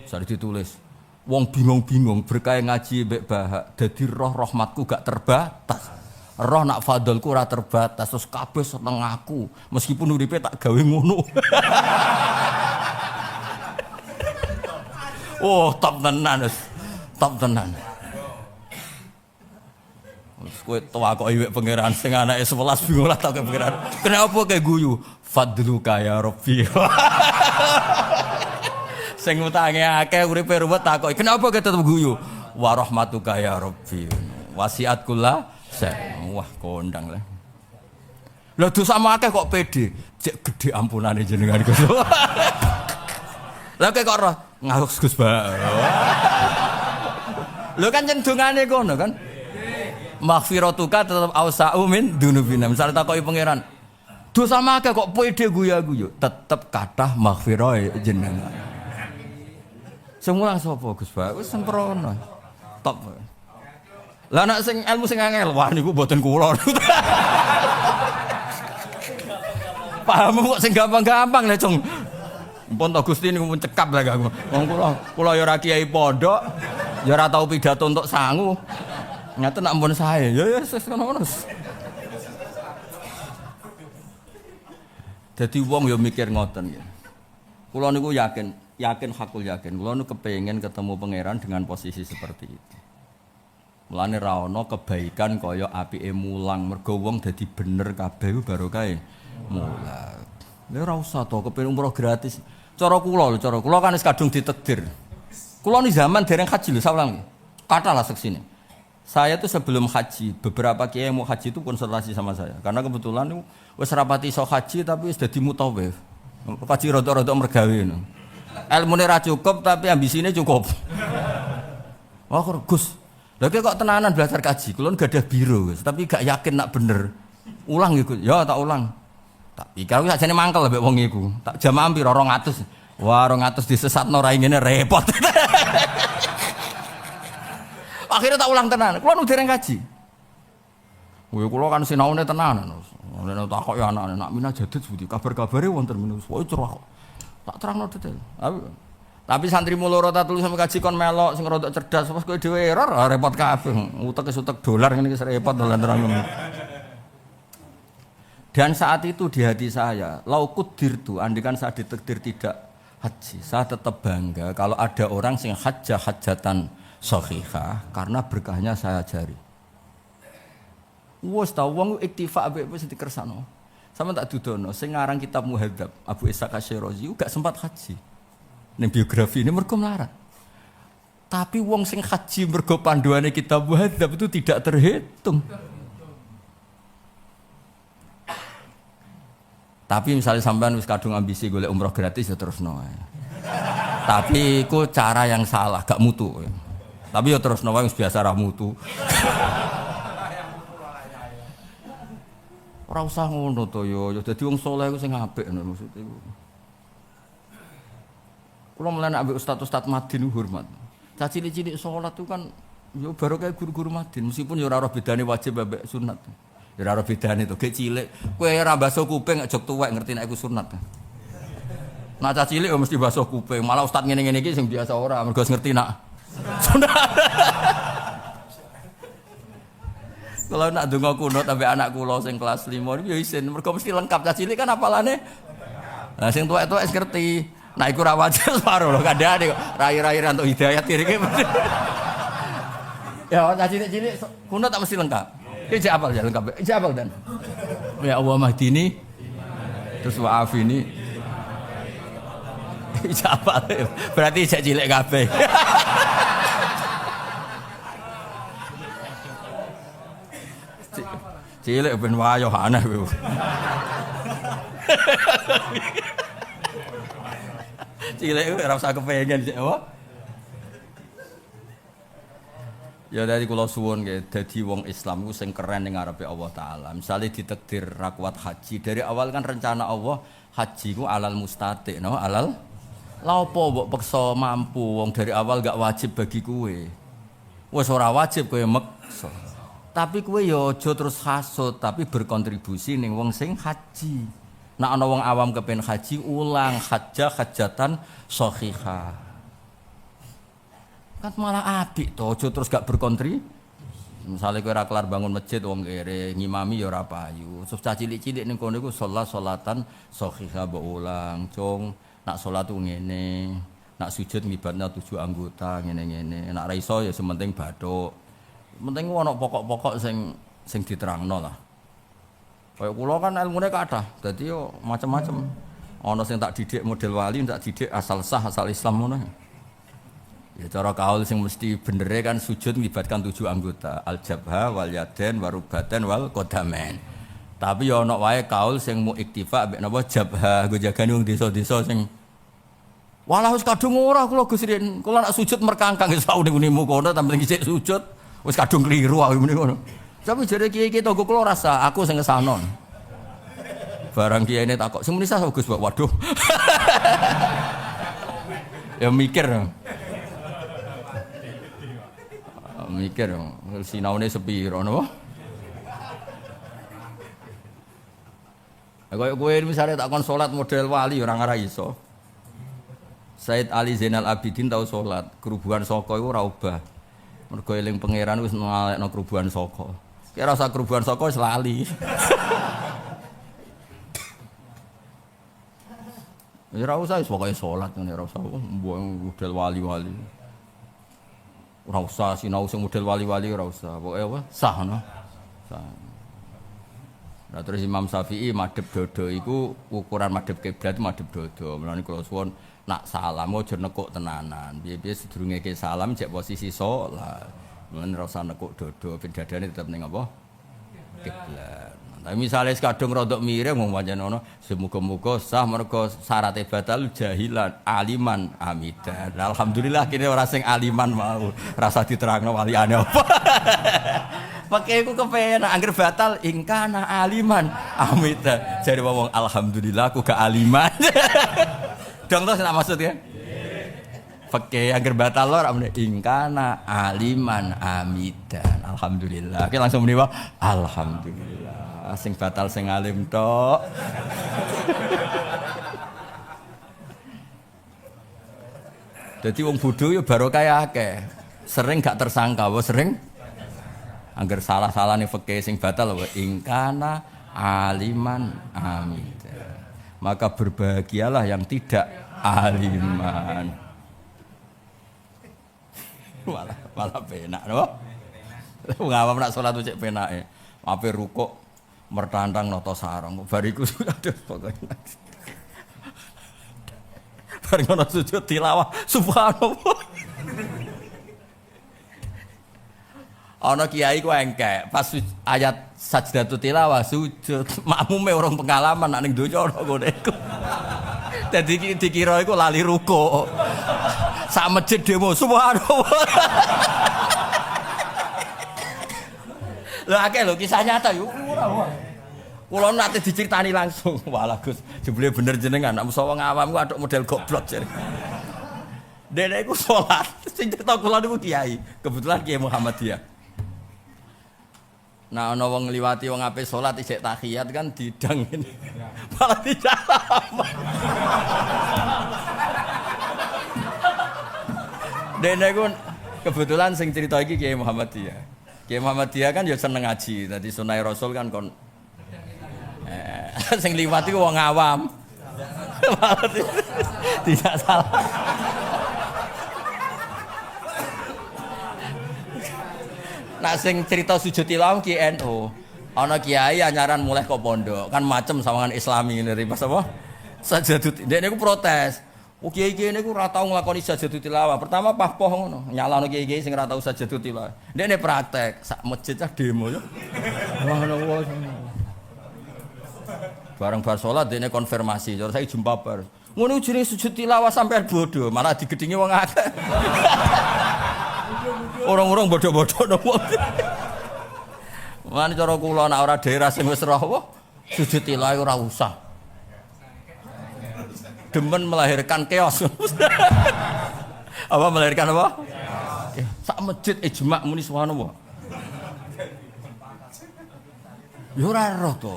Sare ditulis wong bingung-bingung berkah ngaji mbek bahak dadi roh rahmatku gak terbatas. Roh nak fadlku ora terbatas terus kabeh seneng aku meskipun uripe tak gawe ngono. Oh, top tenan wis. Top tenan. Kowe tawakoki wek pangeran sing anake 11 bingung lah tak pangeran. Kenapa kayak guyu? Fadluka ya Rabbi. Sing utange akeh uripe ruwet takoki. Kenapa kayak tetep guyu? Wa rahmatuka ya Rabbi. Wasiat kula wah kondang lah. Lah dosa akeh kok pede. Cek gedhe ampunane jenengan Gus. Lah kok ora ngarus Gus Ba. Lho kan cendungane kono kan. Maghfiratuka tetap ausa'u min dunubina. Misalnya takoki pangeran, dosa akeh kok pede guya-guyu, tetep kathah maghfirah jenengan. Semulang sapa Gus Ba? Wis sempurna. Top. Lah nek sing ilmu sing angel, wah niku mboten kula. Paham kok sing gampang-gampang lho, Cung. Mumpun to Gusti niku cekap lah aku. Wong kula ya ora kiai pondok, ya ora tau pidato untuk sangu. Nyata nak ampun sae. Ya wis ngono. Dadi wong ya mikir ngoten ya. Kula niku yakin hakul yakin. Kula niku kepengin ketemu pangeran dengan posisi seperti itu. Mulane ra ono kebaikan kaya apike mulang mergo wong dadi bener kabeh barokahe mulang. Lha ora usah to kepengin umroh gratis. Cara kula kan wis kadung ditakdir. Kula ni zaman dereng haji lho sawlang. Kathah seksine. Saya tuh sebelum haji, beberapa kiai mau haji itu konsultasi sama saya. Karena kebetulan itu wis rapati iso haji tapi wis dadi mutawif. Haji rada-rada mergawe. Ilmune ra cukup tapi ambisine cukup. Wah Gus, lha kok tenanan belajar kaji, kula gadah biro Gus, tapi gak yakin nak bener. Ulang iku. Ya tak ulang. Tak pikir wis ajane mangkel mbek wong iku. Tak jamaah piro 200. Wah 200 disesatno ra ngene repot. Akhirnya tak ulang tenan. Kulo nu dereng kaji. Kowe kulo kan sinaune tenanan. Nek tak kok ya anake nak mina jadid budi kabar-kabare wonten minus. Wae cerah kok. Tak terangno detail. Tapi santri muloro ta telu sampe kaji kon melok sing rodok cerdas pas kowe dhewe error repot kabeh. Utek dolar ngene iki repot dolan terang. Dan saat itu di hati saya, laukut dirtu, andikan saya ditakdir tidak haji, saya tetap bangga kalau ada orang sing hajatan sahihah karena berkahnya saya jari. Wes ta wong iktifak mbek wis dikersano. Sama tak dudono sing ngarang kitab Muhadzab Abu Ishaq Asy-Syirazi gak sempat haji. Ning biografi ini mergo melarat. Tapi wong sing haji mergo panduane kitab Muhadzab itu tidak terhitung. Tapi misalnya sampean wis kadung ambisi golek umroh gratis ya terusno ae. Tapi iku cara yang salah, gak mutu. Tapi ya terusno wae wis biasa ra mutu. Ora usah ngono to yo dadi wong saleh iku sing apik ngono maksud iku. Kula mulane ambek ustaz-ustaz Madin hormat. Cah cilik-cilik salat itu kan yo baru kayak guru-guru Madin meskipun yo ora bedane wajib ambek sunat. Ya ora bedane to, gek cilik. Kowe ora basuh kuping jog tuwek ngerti nek iku sunat. Nah cah cilik yo mesti basuh kuping, malah ustaz ngene-ngene iki sing biasa ora mergo ngerti nak sunat. Kalau nak donga kunut sampai anak kula sing kelas 5 niku ya isin, mergo mesti lengkap cah cilik kan apalane. Lah sing tuwek-tuwek wis ngerti. Nah iku ra wajib separo lho kandhane kok rai-rai untuk hidayat dirike. Ya cah cilik-cilik kunut tak mesti lengkap. Iki apal ya lengkap. Iki apal dan. Ya Allah mahdini terus wa'afini. Iki apal. Berarti cah cilik kabeh. Cilik ben wayo aneh kowe. Cilik ora usah kepengin sik apa? Ya dari kula suwun nggih dadi wong Islam ku sing keren ning ngarepe Allah taala. Misale ditakdir ra kuat haji, dari awal kan rencana Allah haji ku alal mustati, no? Alal lha opo mbok peksa mampu wong dari awal gak wajib bagi kowe. Wis ora wajib kowe meksa. Tapi kowe ya aja terus hasud, tapi berkontribusi ning wong sing haji. Nek ana wong awam kepen haji, ulang hajatan shahihah. Kan malah apik to, aja terus gak berkontribusi. Misale kowe ora kelar bangun masjid wong kere ngimami ya ora payu. Terus cah cilik-cilik ning kono iku salatan shahihah mbok ulang, cung. Nak salat ku ngene, nak sujud ngibatna 7 anggota ngene-ngene. Nak ra iso ya sementing bathuk. Penting ana pokok-pokok sing diterangno lah. Kaya kula kan ilmune kathah, dadi yo macam-macam. Ana sing tak didik model wali, tak didik asal sah, asal Islam ngono. Ya cara kaul sing mesti benere kan sujud melibatkan 7 anggota, al-jabha wal yadain warubaten wal qadamain. Tapi yo ana wae kaul sing mu iktifa mbek napa jabha, nggo jagani wong desa-desa sing walah wis kadung ora kula Gus Rin. Kula nak sujud merkangkang wis saune-unimu kono tambah isih sujud. Wis kadung kliru aku muni ngono. Tapi jare kiai-kiai tonggo kula rasa aku sing ngesanon. Barang kiyaine takok, "Sing muni sah Gus, Pak." Waduh. Ya mikir. Mikir sinaune sepiro napa? Kaya kowe misale tak kon salat model wali ora ngara iso. Said Ali Zainal Abidin tau salat, kerubuhan saka iku ora obah. Mergo eling pangeran wis ngalekno kerubuhan saka. Ki ora usah kerubuhan saka wis lali. Ya ora usah wis pokoke salat ngene ora usah model wali-wali. Ora usah sinau sing model wali-wali ora usah. Pokoke apa? Sah no. Sah. Nah terus Imam Syafi'i madhep dodo iku ukuran madhep kiblat madhep dodo. Mulane kula suwun nak salam aja nekuk tenanan. Piye-piye sedurunge ke salam cek posisi salat. Mulane ora usah nekuk dodo, ben dadane tetep ning apa? Kiblat. Tapi misale kadung rodok miring wong pancen ngono, semoga-moga sah mergo syaraté batal jahilan, aliman, amidan. Alhamdulillah kene ora sing aliman mau. Rasa diterangno waliane apa. Pakai aku kepenak, angger batal ingkana aliman, amidan. Jadi wong alhamdulillah aku gak aliman. Dong to nek maksud ya? Pakai angger batal lor amne ingkana aliman, amidan. Alhamdulillah. Oke langsung muni wae alhamdulillah. Sing batal sing alim tok. Dadi wong bodho ya barokah akeh. Sering gak tersangka, wae sering angger salah-salah ning fikih sing batal wa ingkana aliman amidan. Maka berbahagialah yang tidak aliman. Malah penak no. Wong awam nak salat cek penake. Ape rukuk mertantang nata sareng. Bariku aduh pokoke. Bareng ana sujud tilawah subhanallah. Ana kiai ku engkek, pas ayat sajdatul tilawah sujud, makmume orang pengalaman nek ning donya ana ngene iku. Dadi dikira iku lali ruku. Sak masjid demo subhanallah. Lah akeh lho kisah nyata yo ora. Kula nate diceritani langsung. Walah Gus, jebule bener jenengan nek musa wong awam ku atuk model goblok jare. Dene iku salat, sing cerita kula niku kiai. Kebetulan Kiai Muhammadiyah. Nah, ana wong ngliwati wong ape salat isih tahiyat kan didang ini. Malah tidak sama. Dene iku kebetulan sing cerita iki Kiai Muhammadiyah. Kiai Muhammadiyah kan ya seneng ngaji. Dadi sunah Rasul kan kon sing liwat iku wong awam. Tidak salah. Nak sing cerita sujud tilawah ki NU. Ana kiai anyaran mulai kok pondok, kan macem sawangan Islami ngene pas apa? Sajadut. Ndek niku protes. Oh kiai-kiai niku ora tau nglakoni sajadut tilawah. Pertama pahpoh ngono, nyalano kiai-kiai sing ora tau sajadut tilawah. Ndekne praktek sak masjid cah demo yo. Subhanallah. Bareng bar salat dene konfirmasi, cara saiki jumpa bar. Ngono jenenge sujud tilawah sampean bodoh, malah digedhingi wong akeh. Orang-orang bodoh-bodoh nopo. Mane cara kula nek ora daerah sing wis roh sujud tilawah ora usah. Demen melahirkan chaos. Apa melahirkan apa? Sak masjid ijma muni subhanallah. Yo ora roh to.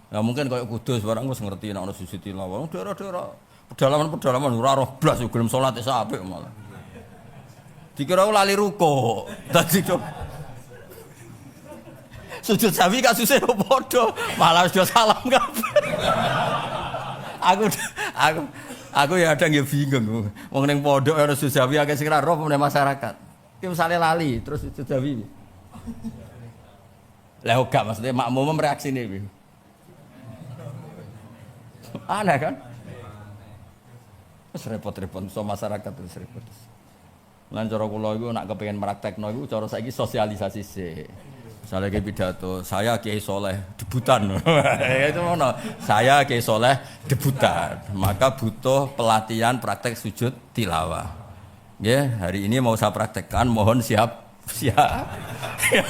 Ya mungkin kaya Kudus barang wis ngerti nek ana sujud tilawah. Daerah-daerah pedalaman ora roh blas yo gelem salat iso apik malah. Dikira lali ruko. Dadi sujud sawi kasusé padha, malah sudah salam kabeh. Aku ya ada nggih bingung. Wong ning pondok ana sujud sawi akeh sing ora roh meneh masyarakat. Ki misale lali terus sujud sawi. Lah gak maksudnya makmum reaksine piye? Aneh kan? Wis repot-repot so masyarakat terus repot. Lan cara kula iku nek kepengin praktekno iku cara saiki sosialisasi sih. Misalnya kayak pidato, saya Kiai Soleh debutan. Itu mana? Saya Kiai Soleh debutan. Maka butuh pelatihan praktek sujud tilawah. Ya, hari ini mau saya praktekkan, mohon siap. Ya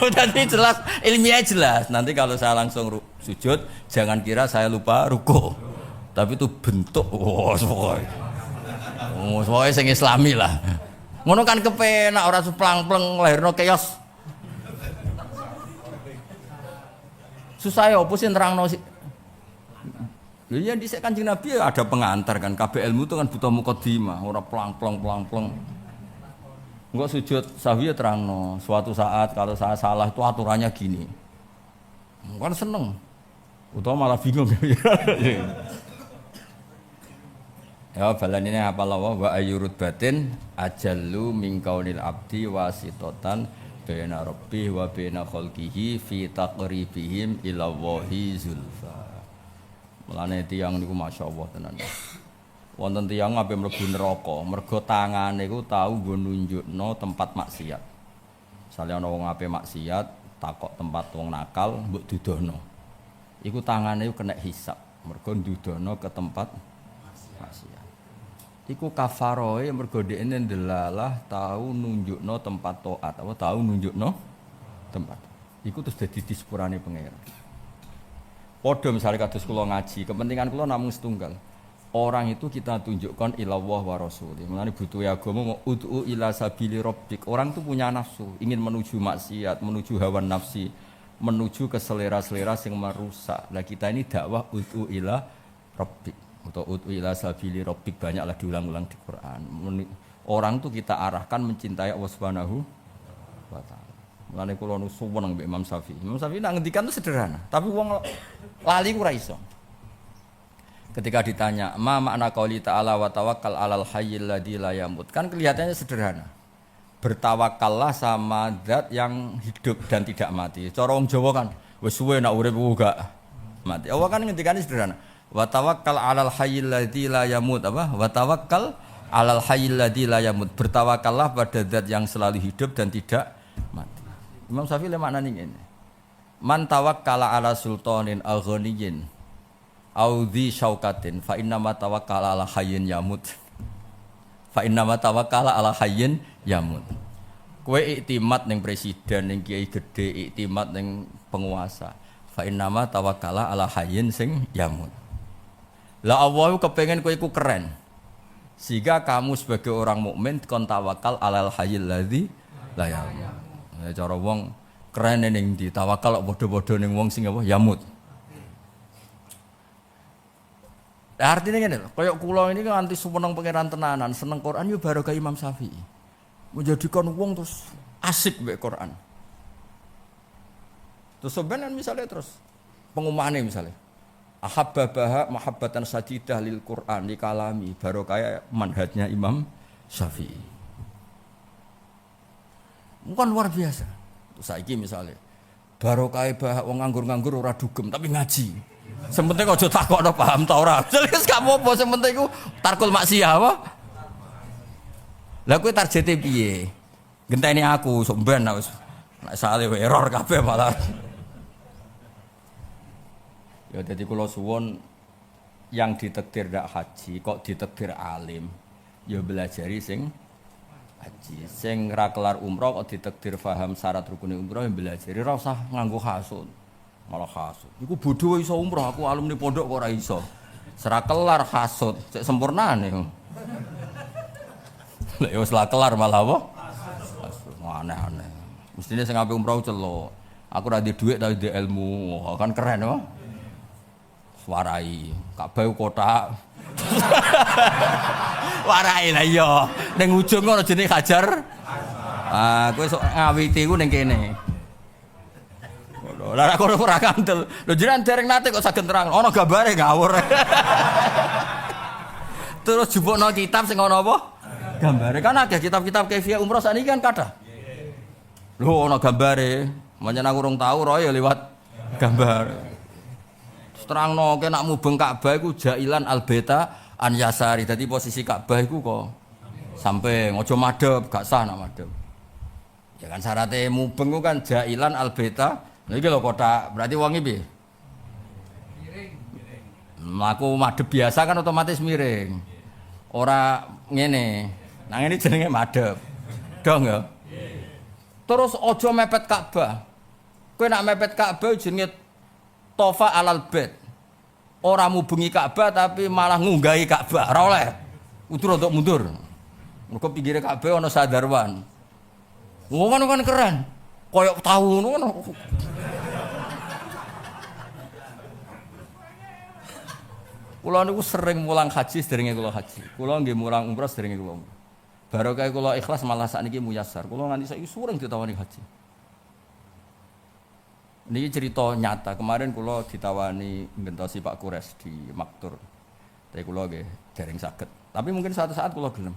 udah jelas, ilmiah jelas. Nanti kalau saya langsung sujud, jangan kira saya lupa ruku. Tapi itu bentuk, pokoknya sing Islami lah. Ngono kan kepenak ora seplang-pleng lahirno keos. Susah ya opo sih nerangno sih. Lha ya dhisik Kanjeng Nabi ada pengantar kan, kabeh ilmu itu kan butuh mukadimah, ora plang-pleng. Engko sujud sahwi ya terangno, suatu saat kalau saya salah itu aturannya gini. Kan seneng. Utawa malah bingung. Ya balan ini apa lawa wa ayyurud batin ajallu min kaunil abdi wasitatan baina rabbih wa baina khalqihi fi taqribihim ila wahi zulfa. Mulane tiyang niku masyaallah tenan. Wonten tiyang ape mlebu neraka, mergo tangane iku tau nggo nunjukno tempat maksiat. Misale ana wong ape maksiat, takok tempat wong nakal mbok dudono. Iku tangane iku kena hisab, mergo ndudono ke tempat maksiat. Iku kafaroe mergo dekne ndelalah tau nunjukno tempat taat apa tau nunjukno tempat. Iku terus dadi disepurane pangeran. Padha misale kados kula ngaji, kepentingan kula namung setunggal. Orang itu kita tunjukkan ilallah wa rasuli. Mulane butuh agama mau ud'u ila sabili rabbik. Orang itu punya nafsu, ingin menuju maksiat, menuju hawa nafsi, menuju ke selera-selera yang merusak. Lah kita ini dakwah ud'u ila rabbik. Atau ud'u ila sabili rabbik banyaklah diulang-ulang di Quran. Orang tuh kita arahkan mencintai Allah Subhanahu wa taala. Mulane kula nu suwun mbek Imam Syafi'i. Imam Syafi'i nak ngendikan itu sederhana, tapi wong lali ku ora iso. Ketika ditanya, "Ma makna qauli ta'ala wa tawakkal 'alal hayyil ladzi la yamut?" Kan kelihatannya sederhana. Bertawakallah sama zat yang hidup dan tidak mati. Cara wong Jawa kan, wis suwe nak urip gak mati. Allah kan ngendikane sederhana. Wa tawakkal 'alal hayyil ladzi la yamut apa? Wa tawakkal 'alal hayyil ladzi la yamut. Bertawakallah pada zat yang selalu hidup dan tidak mati. Imam Syafi'i le maknane ngene. Man tawakkala ala sultanin al-ghaniyyin au dzi syaukatin fa inna ma tawakkala ala hayyin yamut. Fa inna ma tawakkala ala hayyin yamut. Kowe iktimat ning presiden, ning kiai gedhe, iktimat ning penguasa. Fa inna ma tawakkala ala hayyin sing yamut. Lah Allah kepengen kowe iku keren. Sehingga kamu sebagai orang mukmin kon tawakal alal hayyil ladzi la yamut. Ya cara wong keren ning ndi tawakal kok bodho-bodho ning wong sing apa yamut. Artinya ngene lho, kaya kula ini kan anti sumeneng pangeran tenanan, seneng Quran yo barokah Imam Syafi'i. Menjadikan wong terus asik mbek Quran. Terus sebenarnya misalnya terus pengumumane misalnya ahabba baha mahabbatan sajidah lil Quran li kalami barokah manhajnya Imam Syafi'i. Bukan luar biasa. Terus saiki misalnya barokah baha wong nganggur-nganggur ora dugem tapi ngaji. Sementing aja takokno paham ta ora. Wis gak apa-apa sementing iku tarkul maksiyah apa? Lah kowe targete piye? Genteni aku sok ben wis nek sale error kabeh malah. Ya dadi kula suwun yang ditakdir ndak haji kok ditakdir alim. Ya belajari sing haji. Sing ra kelar umroh kok ditakdir paham syarat rukune umroh ya belajari ora usah nganggo hasud. Malah hasud. Iku bodho iso umroh, aku alumni pondok kok ora iso. Sera kelar hasud, sik sempurnane. Lah ya wis la kelar malah apa? Hasud. Aneh-aneh. Mestine sing ape umroh celuk. Aku ora duwe dhuwit tapi ndek ilmu. Oh, kan keren apa? Warai, Ka'bah kotak. Warai lah iya. Ning ujung ngono jenenge Hajar. Ah, kowe sok ngawiti ku ning kene. Lah aku ora kandel. Lho jenengan dereng nate kok saged terang. Ana gambare ngawur. Terus jupukno kitab sing ana apa? Gambare. Kan akeh kitab-kitab kaifiah umroh sakniki kan kathah. Lho ana gambare. Menyang aku urung tau ora ya liwat gambar. Terangno nek nak mubeng Ka'bah iku jailan albeta an yasari. Dadi posisi Ka'bah iku kok samping aja madhep, gak sah nak madhep. Ya kan syaratnya mubeng ku kan jailan albeta. Lha iki lho kotak, berarti wong iki piye? Miring. Mlaku madhep biasa kan otomatis miring. Ora ngene. Nah ngene jenenge madhep. Dong ya. Terus aja mepet Ka'bah. Kowe nak mepet Ka'bah jenenge Tofa alal bait. Ora mubengi Ka'bah tapi malah ngunggahi Ka'bah. Ora oleh. Utur untuk mundur. Mergo pinggire Ka'bah ana sadarwan. Ngono kan keren. Koyok tahu ngono. Kula niku sering mulang haji sederenge kula haji. Kula nggih mulang umrah sederenge kula umrah. Barokah kula ikhlas malah sakniki muyassar. Kula nganti saiki sering ditawani haji. Ini cerita nyata. Kemarin kula ditawani ngentosi Pak Kures di Maktur. Tapi kula nggih dereng saged. Tapi mungkin suatu saat kula gelem.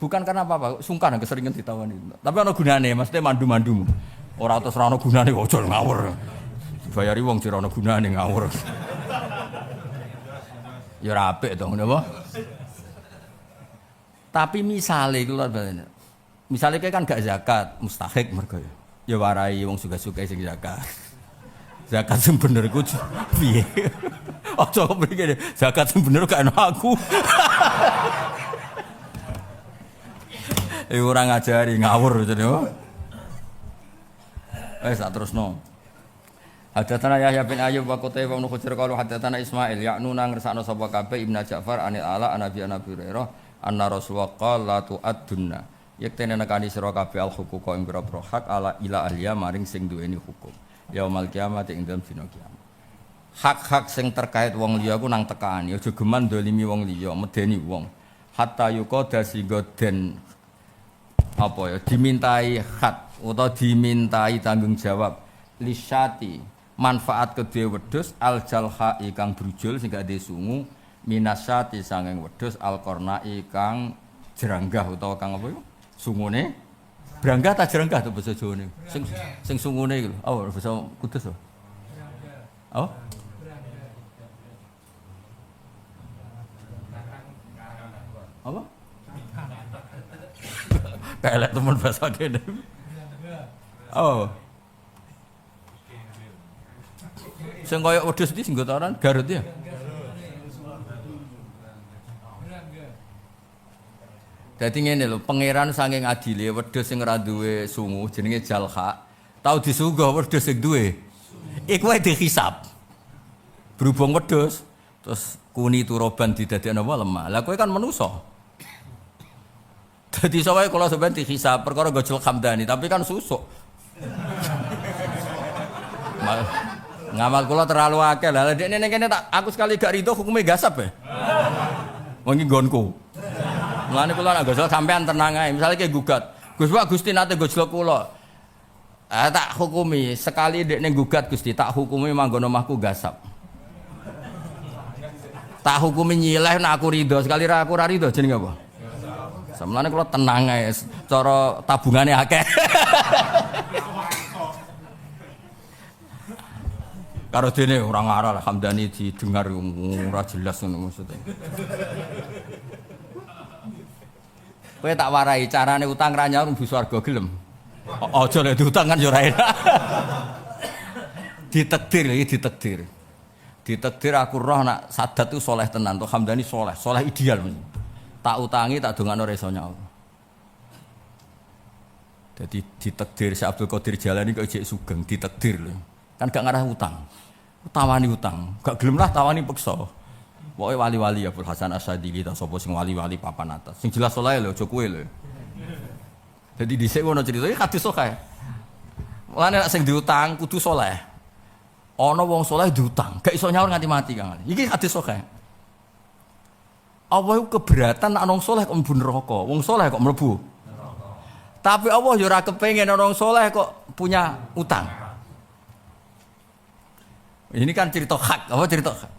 Bukan karena apa-apa, sungkan keseringan ditawani. Tapi ana gunane, mesti mandu-mandu. Ora terus ora ana gunane kok aja ngawur. Dibayari wong jare ana gunane ngawur. Ya ora apik to ngono apa? Tapi misale kula misale kan gak zakat, mustahik mergo ya warai wong suka-suka sing zakat. Zakat sing bener iku piye? Aja kok mriki zakat sing bener gak ana aku. Ora ngajari ngawur jenenge. Tak terusno. Hadatsana Yahya bin Ayyub wa Qutaibah bin Khujr qalu hadatsana Ismail ya'nuna ngersakno sapa kabeh Ibnu Ja'far anil ala Nabi Hurairah anna Rasulullah qala tu'addunna. Yektene nekani sira kabeh al huquqa ing pira-pira hak ala ila ahliya maring sing duweni hukum. Yaumul kiamat ing dalem dina kiamat. Hak-hak sing terkait wong liya ku nang tekani, aja geman dolimi wong liya, medeni wong. Hatta yuqada singgo den apa ya dimintai hak utawa dimintai tanggung jawab lisyati manfaat kedue wedhus al jalha kang brujul sing gak sungu minasyati sanging wedhus al qarnai kang jeranggah utawa kang apa iku sungune branggah ta jeranggah to basa Jawane sing sungune iku oh basa Kudus to oh apa kayak teman bahasa kene oh Sing koyo wedhus iki sing gotoran Garut ya. Dadi ngene lho, pangeran saking adile wedhus sing ora duwe sungu jenenge jalha, tau disuguh wedhus sing duwe. Iku wae dihisab. Berhubung wedhus terus kuni turoban didadekno apa lemah. Lah kowe kan manusa. Dadi sawae kula sampeyan dihisab perkara gojol Hamdani, tapi kan susuk. Ngamal kula terlalu akeh. Lah dekne ning kene tak aku sekali gak rido hukume gasap ya. Wong iki nggonku. Mulane kula nek gojol sampean tenang ae. Misale ki gugat, Gus Pak Gusti nate gojol kula. Tak hukumi sekali dekne gugat Gusti, tak hukumi manggon omahku gasap. Tak hukumi nyileh nek aku rido, sekali ra aku ra rido jenenge apa? Sampeyan kula tenang ae, cara tabungane akeh. Karo dene ora ngarah Hamdani didengar ora jelas ngono maksudnya. Kowe tak warai carane utang ra nyaur mlebu swarga gelem. Aja nek diutang kan yo ora enak. Ditakdir iki ditakdir. Ditakdir aku roh nak Sadat itu soleh tenan, to Hamdani soleh ideal. Tak utangi tak dongakno ora iso nyaur. Dadi ditakdir Syekh Abdul Qadir Jalani kok jek sugeng ditakdir lho. Kan gak ngarah utang. Tawani utang, gak gelem lah tawani peksa. Pokoke wali-wali Abdul Hasan Asyadili ta sapa sing wali-wali papan atas. Sing jelas soleh lho, aja kowe lho. Dadi dhisik ono crita iki hadis soleh. Mulane nek sing diutang kudu soleh. Ana wong soleh diutang, gak iso nyaur nganti mati Kang. Iki hadis soleh. Allah iku keberatan nek wong soleh kok mlebu neraka. Wong soleh kok mlebu neraka. Tapi Allah ya ora kepengin wong soleh kok punya utang. Ini kan cerita hak, apa cerita hak?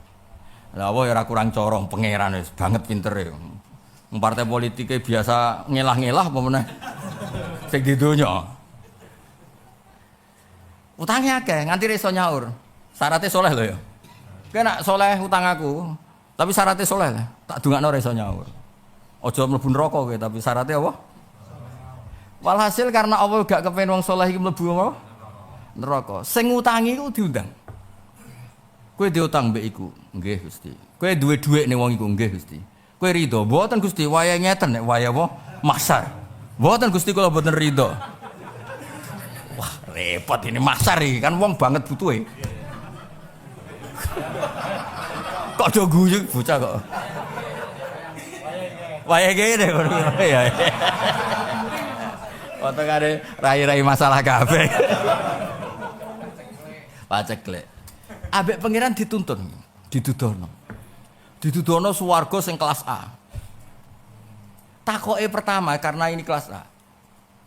Lah apa ya ora kurang corong pangeran wis banget pintere. Wong partai politike biasa ngelah-ngelah apa meneh. Sing di donya. Utange akeh nganti iso nyaur. Syaratnya soleh lho ya. Kowe nek soleh utang aku, tapi syaratnya soleh lah. Tak dongakno ora iso nyaur. Aja mlebu neraka kowe, tapi syaratnya apa? Walhasil karena Allah gak kepen wong soleh iki mlebu apa? Neraka. Sing utangi iku diundang. Kowe diutang mbek iku, nggih Gusti. Kowe duwe dhuwit ning wong iku, nggih Gusti. Kowe rido, mboten Gusti, waya ngeten nek waya apa? Mahsyar. Mboten Gusti kula mboten rido. Wah, repot ini mahsyar iki, kan wong banget butuhe. Kok do guyu bocah kok. Waya ngene ngono ya. Potongane rai-rai masalah kabeh. Paceklek. Ambek pangeran dituntun, didudono swarga sing kelas A. Takoke pertama karena ini kelas A.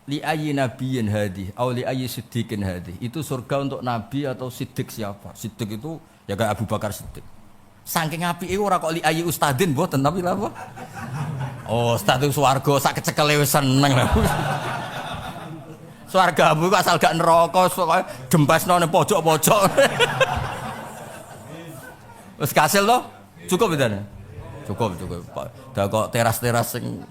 Li ayyi nabiyyin hadi, au li ayyi siddiqin hadi. Itu surga untuk nabi atau siddiq siapa? Siddiq itu ya kayak Abu Bakar Siddiq. Saking apike ora kok li ayyi ustadin mboten tapi lha apa? Oh, ustad itu swarga sak kecekele wis seneng lho. Swargamu asal gak neraka, dempesno ning pojok-pojok. Wis kasil to? Cukup bedane. Cukup. Dah kok teras-teras sing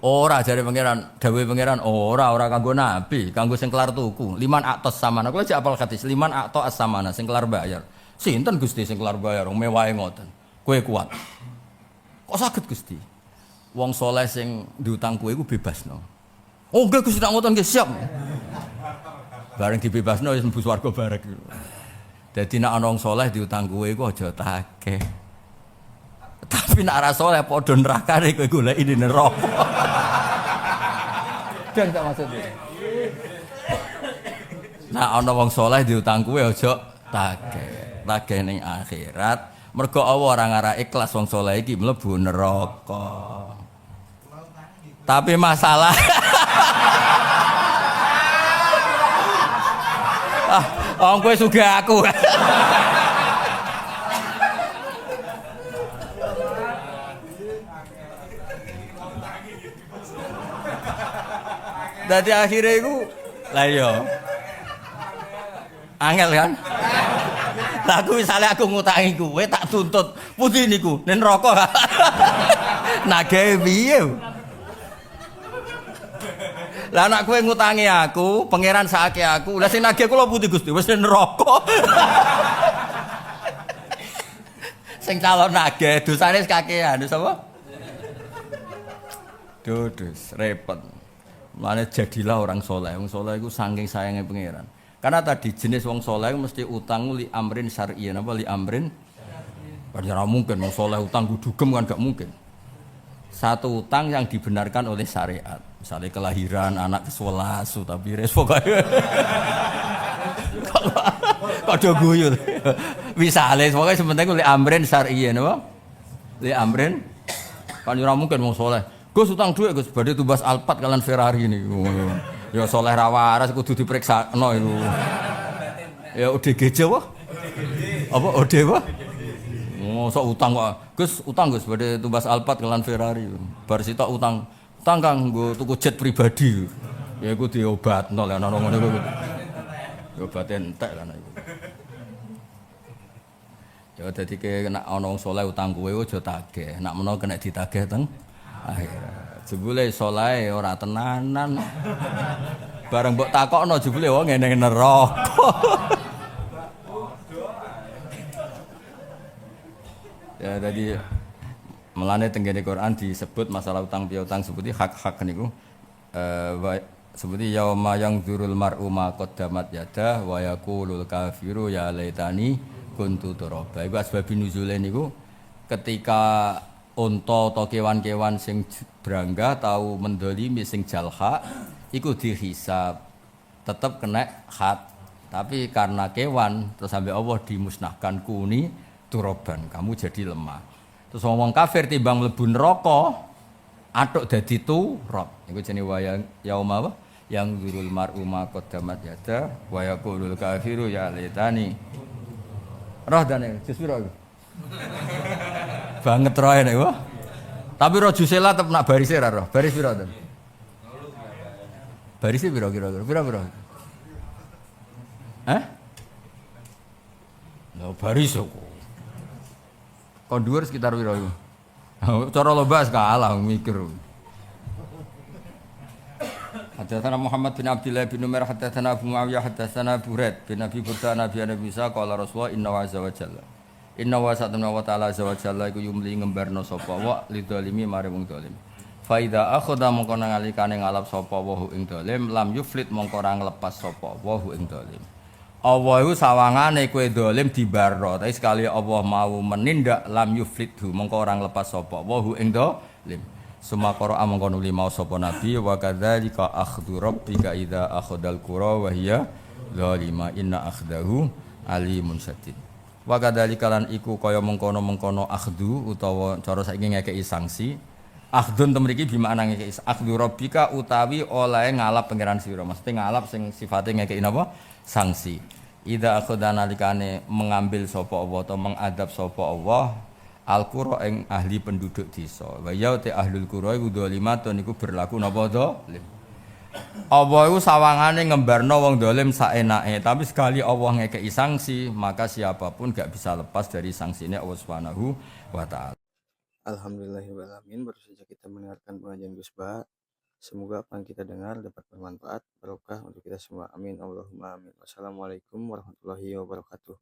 ora jare pangeran, dawuhe pangeran ora kanggo nabi, kanggo sing kelar tuku. Liman aktos samana. Kuwi jek apal hadis, liman aktos samana sing kelar bayar. Sinten Gusti sing kelar bayar? Wong mewahe ngoten. Kowe kuat. Kok saged Gusti? Wong soleh sing diutang kowe iku bebasno. Oh nggih Gusti tak ngoten nggih siap. Bareng dibebasno wis mlebu swarga bareng. Dadi nek ana wong saleh diutang kowe iku aja takeh. Tapi nek ora saleh padha nerakane kowe goleki di neraka. Dan tak maksudnya. Nek ana wong saleh diutang kowe aja takeh. Takeh ning akhirat. Mergo Allah ora ngarah ikhlas wong saleh iki mlebu neraka. Tapi masalah wong kowe sugih aku. Dadi akhire iku lah iya. Angel kan? Lah aku misale aku ngutangi kowe tak tuntut. Pundi niku? Ning neraka. Nah gawe piye? Lah anak kowe ngutangi aku, pangeran sakake aku. Lah sing nagih kula putih Gusti, wis neraka. Sing calon nagih dosane kakean, sapa? Dodus, repot. Mulane jadilah orang soleh. Wong soleh iku saking sayangnya pangeran. Karena tadi jenis wong soleh mesti utang li amrin syar'iyyan apa li amrin. Kan ora mungkin wong soleh utang dugem kan gak mungkin. Satu utang yang dibenarkan oleh syariat. Misalnya kelahiran anak ke-11 tapi res pokoke. Kok guyu. Misale pokoke sementing li amrin syar'iyyan apa? Li amrin kan ora mungkin wong soleh. Gus utang duit Gus badhe tumbas Alphard kalian Ferrari niku. Ya soleh ra waras kudu dipriksakno iku. Ya ODGJ apa? Apa OD apa? Mosok utang kok. Gus utang Gus badhe tumbas Alphard kelan Ferrari. Bar sitok utang Kang nggo tuku jet pribadi. Ya iku diobatno lek ana ngono iku. Diobate entek lan iku. Ya dadi nek ana wong saleh utang kowe aja tagih. Nek menawa kena ditagih teng akhirat. Jebule saleh ora tenanan. Bareng mbok takokno jebule wong ngene neraka. Ya tadi melane tenggene Quran disebut masalah utang piutang seperti hak-hak niku seperti yauma yang dzurul mar'u ma qaddamat yadah wa yaqulul kafiru ya laitani kuntu turaba. Iku asbab nuzule niku ketika unta atau kewan-kewan sing berangga tahu mendolimi sing jalha iku dihisab tetap kena had tapi karena kewan terus sampai Allah dimusnahkan kuni turoban kamu jadi lemah terus ngomong kafir timbang mlebu neraka atuk dadi turab iku jenenge wayang yauma apa yang dzurul mar'u ma qaddamat yada wa yaqulul kafiru ya laitani roh dane jus piro banget roe nek wah. Tapi roh jusela tetep nak barise ra roh. Baris piro to? Barise piro kira-kira? Piro? Hah? Lho baris kok. Kon dhuwur sekitar piro iku? Cara lomba kalah mikir. Hadatsana Muhammad bin Abdullah bin Umar hadatsana Abu Muawiyah hadatsana Buraid bin Abi Burda Nabi Musa qala Rasulullah inna wa azza wa jalla inna wa satana wa ta'ala azza wa jalla iku yumli ngembarno sapa wa lidzalimi mare wong zalim fa idza akhadha mongko nalikane ngalap sapa wa ing zalim lam yuflit mongko ora nglepas sapa wa ing zalim Allah iku sawangane kowe zalim dibarno tapi sekali Allah mau menindak lam yuflithu mongko ora nglepas sapa wa ing zalim Sumakara amangka nuli mau sapa nabi wa kadzalika akhdhu rabbika idza akhadhal qura wa hiya zalima inna akhdahu alimun syadid. Wa kadzalika lan iku kaya mengkono-mengkono akhdhu utawa cara saiki ngekeki sanksi. Akhdun temriki bimakna ngekeki akhdhu rabbika utawi oleh ngalap pangeran sira. Mesti ngalap sing sifate ngekeki napa? Sanksi. Idza akhadha nalikane mengambil sapa Allah atau mengadab sapa Allah Al-Qura ing ahli penduduk desa. Wa ya te ahlul qura iku dzalimatun iku berlaku napa zalim. Allah iku sawangane ngembarno wong zalim saenake, tapi sekali Allah ngekeki sanksi, maka siapapun gak bisa lepas dari sanksinya Allah Subhanahu wa taala. Alhamdulillahirrahmanirrahim. Baru saja kita mendengarkan pengajian Gus Bah. Semoga apa yang kita dengar dapat bermanfaat, barokah untuk kita semua. Amin. Allahumma amin. Wassalamualaikum warahmatullahi wabarakatuh.